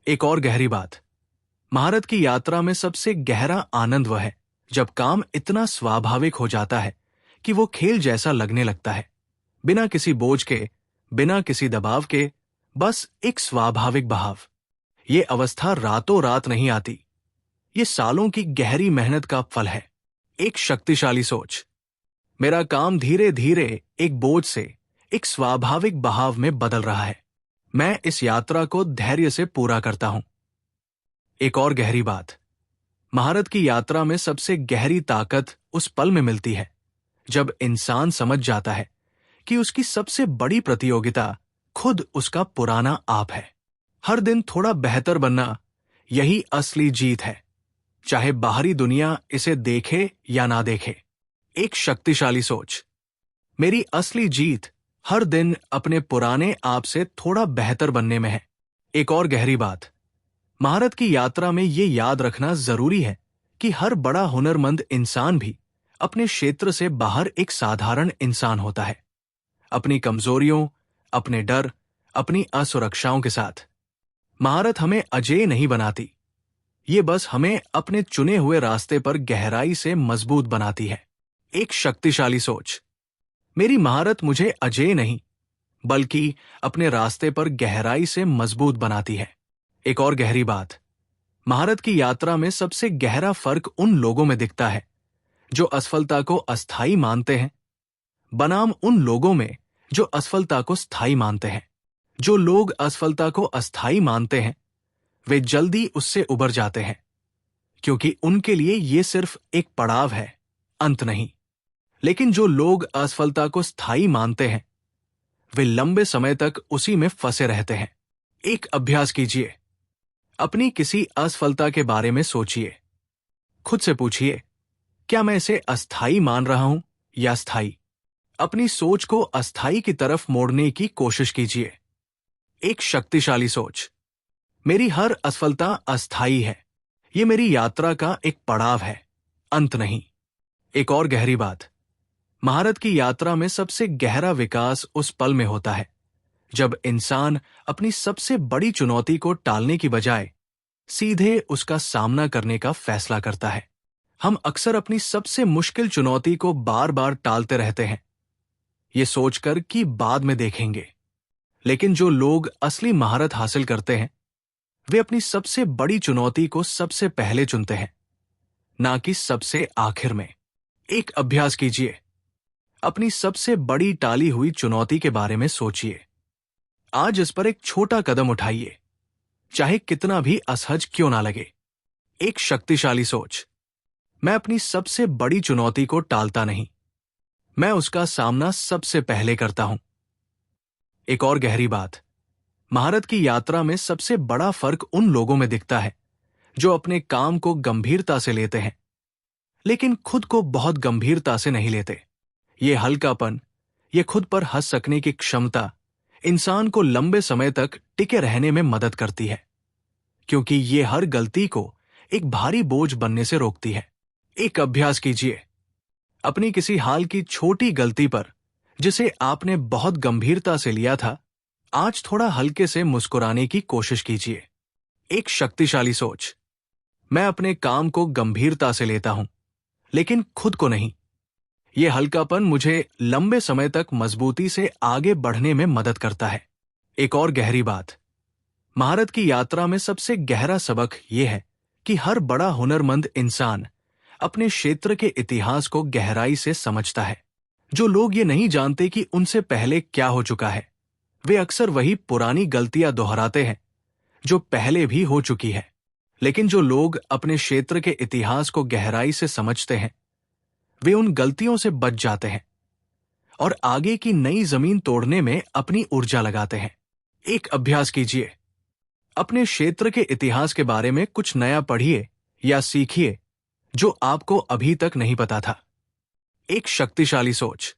एक और गहरी बात, महारत की यात्रा में सबसे गहरा आनंद वह है जब काम इतना स्वाभाविक हो जाता है कि वो खेल जैसा लगने लगता है, बिना किसी बोझ के, बिना किसी दबाव के, बस एक स्वाभाविक बहाव। ये अवस्था रातों रात नहीं आती, ये सालों की गहरी मेहनत का फल है। एक शक्तिशाली सोच, मेरा काम धीरे धीरे एक बोझ से एक स्वाभाविक बहाव में बदल रहा है। मैं इस यात्रा को धैर्य से पूरा करता हूं। एक और गहरी बात, महारत की यात्रा में सबसे गहरी ताकत उस पल में मिलती है जब इंसान समझ जाता है कि उसकी सबसे बड़ी प्रतियोगिता खुद उसका पुराना आप है। हर दिन थोड़ा बेहतर बनना, यही असली जीत है, चाहे बाहरी दुनिया इसे देखे या ना देखे। एक शक्तिशाली सोच, मेरी असली जीत हर दिन अपने पुराने आप से थोड़ा बेहतर बनने में है। एक और गहरी बात, महारत की यात्रा में ये याद रखना जरूरी है कि हर बड़ा हुनरमंद इंसान भी अपने क्षेत्र से बाहर एक साधारण इंसान होता है, अपनी कमजोरियों, अपने डर, अपनी असुरक्षाओं के साथ। महारत हमें अजेय नहीं बनाती, ये बस हमें अपने चुने हुए रास्ते पर गहराई से मजबूत बनाती है। एक शक्तिशाली सोच, मेरी महारत मुझे अजेय नहीं बल्कि अपने रास्ते पर गहराई से मजबूत बनाती है। एक और गहरी बात, महारत की यात्रा में सबसे गहरा फर्क उन लोगों में दिखता है जो असफलता को अस्थायी मानते हैं, बनाम उन लोगों में जो असफलता को स्थायी मानते हैं। जो लोग असफलता को अस्थायी मानते हैं वे जल्दी उससे उबर जाते हैं, क्योंकि उनके लिए ये सिर्फ एक पड़ाव है, अंत नहीं। लेकिन जो लोग असफलता को स्थायी मानते हैं वे लंबे समय तक उसी में फंसे रहते हैं। एक अभ्यास कीजिए, अपनी किसी असफलता के बारे में सोचिए। खुद से पूछिए, क्या मैं इसे अस्थायी मान रहा हूं या स्थायी? अपनी सोच को अस्थायी की तरफ मोड़ने की कोशिश कीजिए। एक शक्तिशाली सोच, मेरी हर असफलता अस्थायी है, ये मेरी यात्रा का एक पड़ाव है, अंत नहीं। एक और गहरी बात, महारत की यात्रा में सबसे गहरा विकास उस पल में होता है जब इंसान अपनी सबसे बड़ी चुनौती को टालने की बजाय सीधे उसका सामना करने का फैसला करता है। हम अक्सर अपनी सबसे मुश्किल चुनौती को बार बार टालते रहते हैं, ये सोचकर कि बाद में देखेंगे। लेकिन जो लोग असली महारत हासिल करते हैं वे अपनी सबसे बड़ी चुनौती को सबसे पहले चुनते हैं, ना कि सबसे आखिर में। एक अभ्यास कीजिए, अपनी सबसे बड़ी टाली हुई चुनौती के बारे में सोचिए। आज इस पर एक छोटा कदम उठाइए, चाहे कितना भी असहज क्यों ना लगे। एक शक्तिशाली सोच, मैं अपनी सबसे बड़ी चुनौती को टालता नहीं, मैं उसका सामना सबसे पहले करता हूं। एक और गहरी बात, महारत की यात्रा में सबसे बड़ा फर्क उन लोगों में दिखता है जो अपने काम को गंभीरता से लेते हैं, लेकिन खुद को बहुत गंभीरता से नहीं लेते। ये हल्कापन, ये खुद पर हंस सकने की क्षमता इंसान को लंबे समय तक टिके रहने में मदद करती है, क्योंकि ये हर गलती को एक भारी बोझ बनने से रोकती है। एक अभ्यास कीजिए, अपनी किसी हाल की छोटी गलती पर जिसे आपने बहुत गंभीरता से लिया था, आज थोड़ा हल्के से मुस्कुराने की कोशिश कीजिए। एक शक्तिशाली सोच, मैं अपने काम को गंभीरता से लेता हूं, लेकिन खुद को नहीं। ये हल्कापन मुझे लंबे समय तक मजबूती से आगे बढ़ने में मदद करता है। एक और गहरी बात, महारत की यात्रा में सबसे गहरा सबक यह है कि हर बड़ा हुनरमंद इंसान अपने क्षेत्र के इतिहास को गहराई से समझता है। जो लोग ये नहीं जानते कि उनसे पहले क्या हो चुका है, वे अक्सर वही पुरानी गलतियां दोहराते हैं जो पहले भी हो चुकी है। लेकिन जो लोग अपने क्षेत्र के इतिहास को गहराई से समझते हैं, वे उन गलतियों से बच जाते हैं और आगे की नई जमीन तोड़ने में अपनी ऊर्जा लगाते हैं। एक अभ्यास कीजिए, अपने क्षेत्र के इतिहास के बारे में कुछ नया पढ़िए या सीखिए जो आपको अभी तक नहीं पता था। एक शक्तिशाली सोच,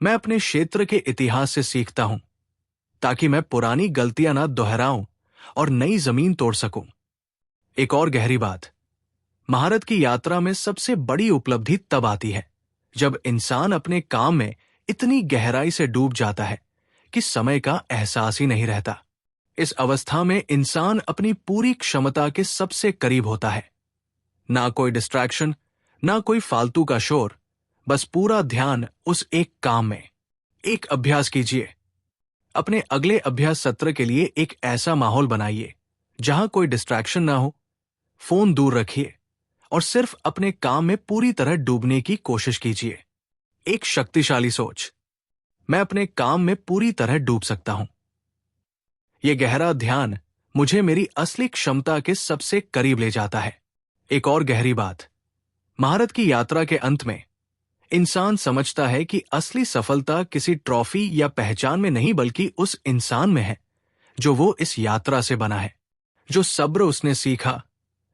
मैं अपने क्षेत्र के इतिहास से सीखता हूं ताकि मैं पुरानी गलतियां ना दोहराऊं और नई जमीन तोड़ सकूं। एक और गहरी बात, महारत की यात्रा में सबसे बड़ी उपलब्धि तब आती है जब इंसान अपने काम में इतनी गहराई से डूब जाता है कि समय का एहसास ही नहीं रहता। इस अवस्था में इंसान अपनी पूरी क्षमता के सबसे करीब होता है। ना कोई डिस्ट्रैक्शन, ना कोई फालतू का शोर, बस पूरा ध्यान उस एक काम में। एक अभ्यास कीजिए, अपने अगले अभ्यास सत्र के लिए एक ऐसा माहौल बनाइए जहां कोई डिस्ट्रैक्शन ना हो, फोन दूर रखिए और सिर्फ अपने काम में पूरी तरह डूबने की कोशिश कीजिए। एक शक्तिशाली सोच, मैं अपने काम में पूरी तरह डूब सकता हूं। यह गहरा ध्यान मुझे मेरी असली क्षमता के सबसे करीब ले जाता है। एक और गहरी बात, महारत की यात्रा के अंत में इंसान समझता है कि असली सफलता किसी ट्रॉफी या पहचान में नहीं बल्कि उस इंसान में है जो वो इस यात्रा से बना है। जो सब्र उसने सीखा,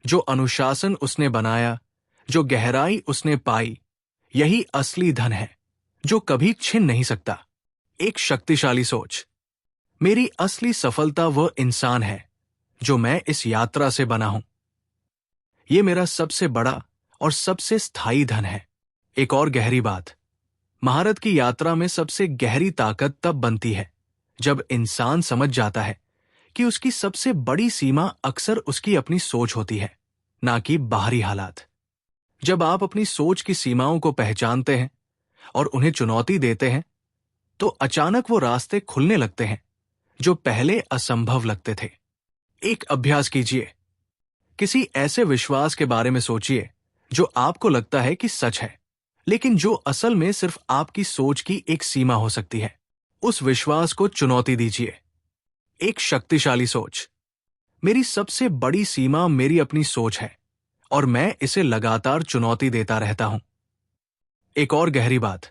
जो अनुशासन उसने बनाया, जो गहराई उसने पाई, यही असली धन है जो कभी छिन नहीं सकता। एक शक्तिशाली सोच, मेरी असली सफलता वह इंसान है जो मैं इस यात्रा से बना हूं। यह मेरा सबसे बड़ा और सबसे स्थायी धन है। एक और गहरी बात, महारत की यात्रा में सबसे गहरी ताकत तब बनती है जब इंसान समझ जाता है कि उसकी सबसे बड़ी सीमा अक्सर उसकी अपनी सोच होती है, ना कि बाहरी हालात। जब आप अपनी सोच की सीमाओं को पहचानते हैं और उन्हें चुनौती देते हैं, तो अचानक वो रास्ते खुलने लगते हैं जो पहले असंभव लगते थे। एक अभ्यास कीजिए, किसी ऐसे विश्वास के बारे में सोचिए जो आपको लगता है कि सच है, लेकिन जो असल में सिर्फ आपकी सोच की एक सीमा हो सकती है। उस विश्वास को चुनौती दीजिए। एक शक्तिशाली सोच, मेरी सबसे बड़ी सीमा मेरी अपनी सोच है और मैं इसे लगातार चुनौती देता रहता हूं। एक और गहरी बात,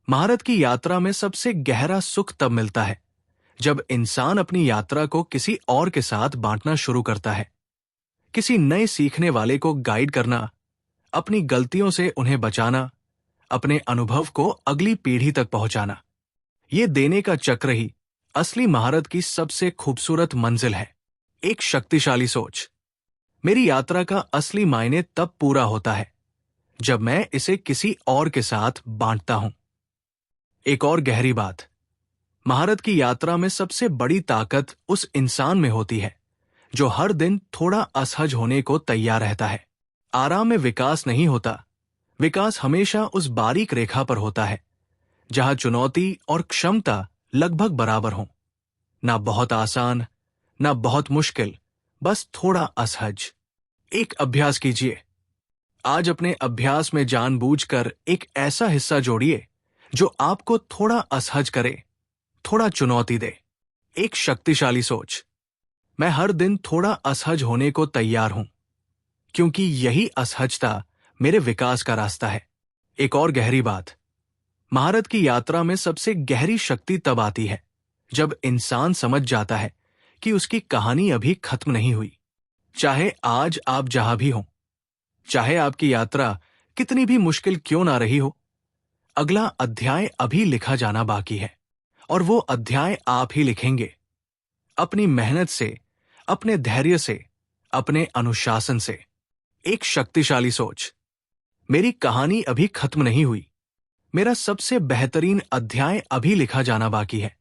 महारत की यात्रा में सबसे गहरा सुख तब मिलता है जब इंसान अपनी यात्रा को किसी और के साथ बांटना शुरू करता है। किसी नए सीखने वाले को गाइड करना, अपनी गलतियों से उन्हें बचाना, अपने अनुभव को अगली पीढ़ी तक पहुंचाना, ये देने का चक्र ही असली महारत की सबसे खूबसूरत मंजिल है। एक शक्तिशाली सोच, मेरी यात्रा का असली मायने तब पूरा होता है जब मैं इसे किसी और के साथ बांटता हूं। एक और गहरी बात, महारत की यात्रा में सबसे बड़ी ताकत उस इंसान में होती है जो हर दिन थोड़ा असहज होने को तैयार रहता है। आराम में विकास नहीं होता, विकास हमेशा उस बारीक रेखा पर होता है जहां चुनौती और क्षमता लगभग बराबर हों। ना बहुत आसान, ना बहुत मुश्किल, बस थोड़ा असहज। एक अभ्यास कीजिए, आज अपने अभ्यास में जानबूझकर एक ऐसा हिस्सा जोड़िए जो आपको थोड़ा असहज करे, थोड़ा चुनौती दे। एक शक्तिशाली सोच, मैं हर दिन थोड़ा असहज होने को तैयार हूं क्योंकि यही असहजता मेरे विकास का रास्ता है। एक और गहरी बात, महारत की यात्रा में सबसे गहरी शक्ति तब आती है जब इंसान समझ जाता है कि उसकी कहानी अभी खत्म नहीं हुई। चाहे आज आप जहां भी हों, चाहे आपकी यात्रा कितनी भी मुश्किल क्यों ना रही हो, अगला अध्याय अभी लिखा जाना बाकी है और वो अध्याय आप ही लिखेंगे। अपनी मेहनत से, अपने धैर्य से, अपने अनुशासन से। एक शक्तिशाली सोच, मेरी कहानी अभी खत्म नहीं हुई, मेरा सबसे बेहतरीन अध्याय अभी लिखा जाना बाकी है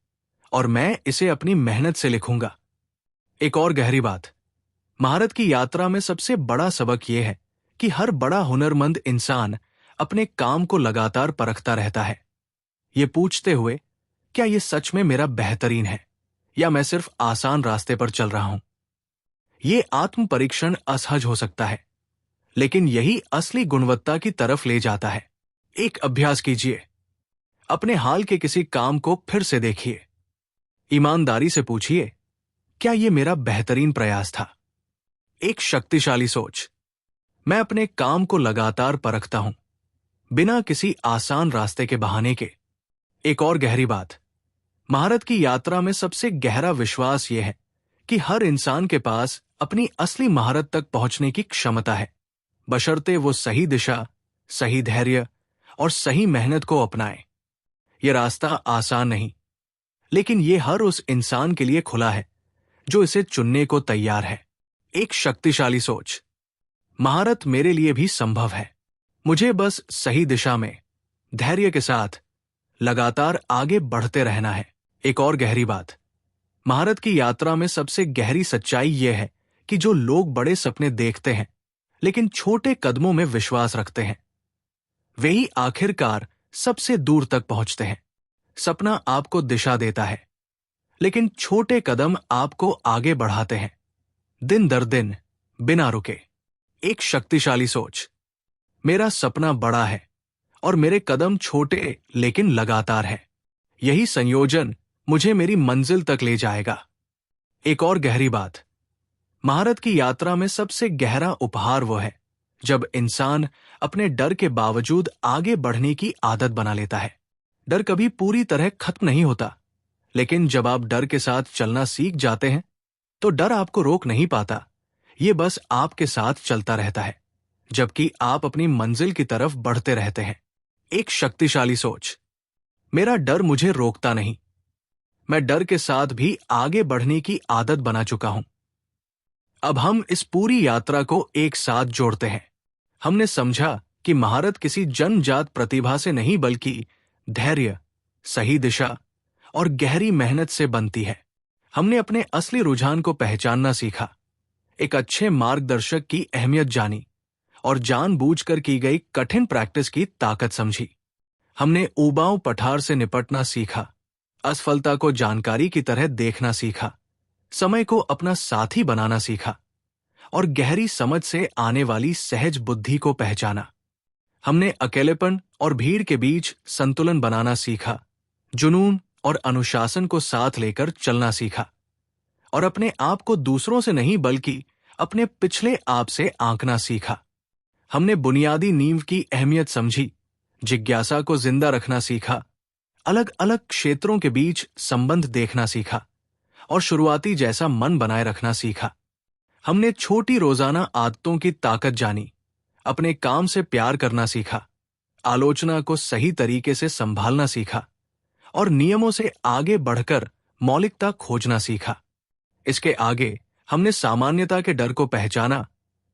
और मैं इसे अपनी मेहनत से लिखूंगा। एक और गहरी बात, महारत की यात्रा में सबसे बड़ा सबक यह है कि हर बड़ा हुनरमंद इंसान अपने काम को लगातार परखता रहता है, ये पूछते हुए क्या ये सच में मेरा बेहतरीन है या मैं सिर्फ आसान रास्ते पर चल रहा हूं। ये आत्म परीक्षण असहज हो सकता है, लेकिन यही असली गुणवत्ता की तरफ ले जाता है। एक अभ्यास कीजिए। अपने हाल के किसी काम को फिर से देखिए। ईमानदारी से पूछिए, क्या ये मेरा बेहतरीन प्रयास था? एक शक्तिशाली सोच। मैं अपने काम को लगातार परखता हूं, बिना किसी आसान रास्ते के बहाने के। एक और गहरी बात, महारत की यात्रा में सबसे गहरा विश्वास यह है कि हर इंसान के पास अपनी असली महारत तक पहुंचने की क्षमता है, बशर्ते वो सही दिशा, सही धैर्य और सही मेहनत को अपनाए। यह रास्ता आसान नहीं, लेकिन ये हर उस इंसान के लिए खुला है जो इसे चुनने को तैयार है। एक शक्तिशाली सोच। महारत मेरे लिए भी संभव है, मुझे बस सही दिशा में धैर्य के साथ लगातार आगे बढ़ते रहना है। एक और गहरी बात, महारत की यात्रा में सबसे गहरी सच्चाई यह है कि जो लोग बड़े सपने देखते हैं लेकिन छोटे कदमों में विश्वास रखते हैं, वे ही आखिरकार सबसे दूर तक पहुंचते हैं। सपना आपको दिशा देता है, लेकिन छोटे कदम आपको आगे बढ़ाते हैं, दिन दर दिन, बिना रुके। एक शक्तिशाली सोच। मेरा सपना बड़ा है और मेरे कदम छोटे लेकिन लगातार हैं। यही संयोजन मुझे मेरी मंजिल तक ले जाएगा। एक और गहरी बात, महारत की यात्रा में सबसे गहरा उपहार वो है जब इंसान अपने डर के बावजूद आगे बढ़ने की आदत बना लेता है। डर कभी पूरी तरह खत्म नहीं होता, लेकिन जब आप डर के साथ चलना सीख जाते हैं तो डर आपको रोक नहीं पाता। ये बस आपके साथ चलता रहता है, जबकि आप अपनी मंजिल की तरफ बढ़ते रहते हैं। एक शक्तिशाली सोच। मेरा डर मुझे रोकता नहीं, मैं डर के साथ भी आगे बढ़ने की आदत बना चुका हूं। अब हम इस पूरी यात्रा को एक साथ जोड़ते हैं। हमने समझा कि महारत किसी जन्मजात प्रतिभा से नहीं, बल्कि धैर्य, सही दिशा और गहरी मेहनत से बनती है। हमने अपने असली रुझान को पहचानना सीखा, एक अच्छे मार्गदर्शक की अहमियत जानी और जानबूझकर की गई कठिन प्रैक्टिस की ताकत समझी। हमने उबाऊ पठार से निपटना सीखा, असफलता को जानकारी की तरह देखना सीखा, समय को अपना साथी बनाना सीखा और गहरी समझ से आने वाली सहज बुद्धि को पहचाना। हमने अकेलेपन और भीड़ के बीच संतुलन बनाना सीखा, जुनून और अनुशासन को साथ लेकर चलना सीखा और अपने आप को दूसरों से नहीं बल्कि अपने पिछले आप से आंकना सीखा। हमने बुनियादी नींव की अहमियत समझी, जिज्ञासा को जिंदा रखना सीखा, अलग अलग क्षेत्रों के बीच संबंध देखना सीखा और शुरुआती जैसा मन बनाए रखना सीखा। हमने छोटी रोजाना आदतों की ताकत जानी, अपने काम से प्यार करना सीखा, आलोचना को सही तरीके से संभालना सीखा और नियमों से आगे बढ़कर मौलिकता खोजना सीखा। इसके आगे हमने सामान्यता के डर को पहचाना,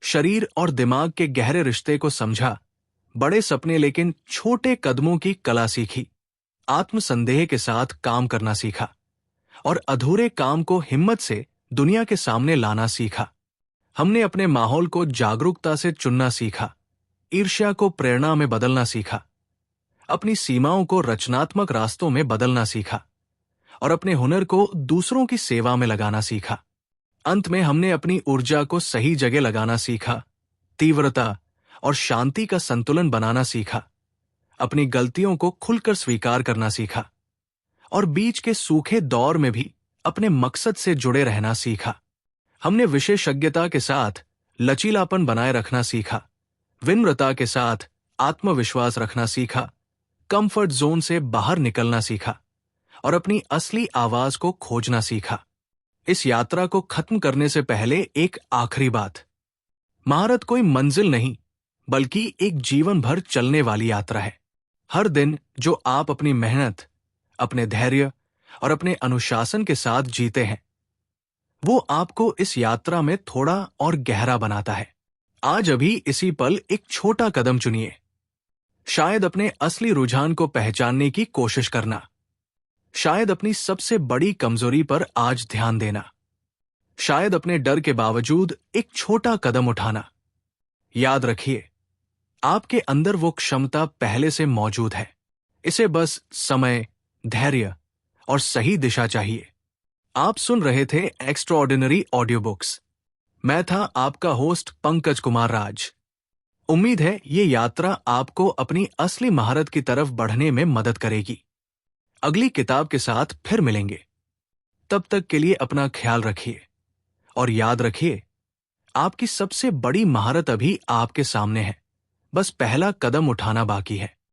शरीर और दिमाग के गहरे रिश्ते को समझा, बड़े सपने लेकिन छोटे कदमों की कला सीखी, आत्मसंदेह के साथ काम करना सीखा और अधूरे काम को हिम्मत से दुनिया के सामने लाना सीखा। हमने अपने माहौल को जागरूकता से चुनना सीखा, ईर्ष्या को प्रेरणा में बदलना सीखा, अपनी सीमाओं को रचनात्मक रास्तों में बदलना सीखा और अपने हुनर को दूसरों की सेवा में लगाना सीखा। अंत में हमने अपनी ऊर्जा को सही जगह लगाना सीखा, तीव्रता और शांति का संतुलन बनाना सीखा, अपनी गलतियों को खुलकर स्वीकार करना सीखा और बीच के सूखे दौर में भी अपने मकसद से जुड़े रहना सीखा। हमने विशेषज्ञता के साथ लचीलापन बनाए रखना सीखा, विनम्रता के साथ आत्मविश्वास रखना सीखा, कंफर्ट जोन से बाहर निकलना सीखा और अपनी असली आवाज को खोजना सीखा। इस यात्रा को खत्म करने से पहले एक आखिरी बात, महारत कोई मंजिल नहीं बल्कि एक जीवन भर चलने वाली यात्रा है। हर दिन जो आप अपनी मेहनत, अपने धैर्य और अपने अनुशासन के साथ जीते हैं, वो आपको इस यात्रा में थोड़ा और गहरा बनाता है। आज अभी इसी पल एक छोटा कदम चुनिए। शायद अपने असली रुझान को पहचानने की कोशिश करना, शायद अपनी सबसे बड़ी कमजोरी पर आज ध्यान देना, शायद अपने डर के बावजूद एक छोटा कदम उठाना। याद रखिए, आपके अंदर वो क्षमता पहले से मौजूद है। इसे बस समय, धैर्य और सही दिशा चाहिए। आप सुन रहे थे एक्स्ट्राऑर्डिनरी ऑडियो बुक्स। मैं था आपका होस्ट पंकज कुमार राज। उम्मीद है ये यात्रा आपको अपनी असली महारत की तरफ बढ़ने में मदद करेगी। अगली किताब के साथ फिर मिलेंगे। तब तक के लिए अपना ख्याल रखिए और याद रखिए, आपकी सबसे बड़ी महारत अभी आपके सामने है। बस पहला कदम उठाना बाकी है।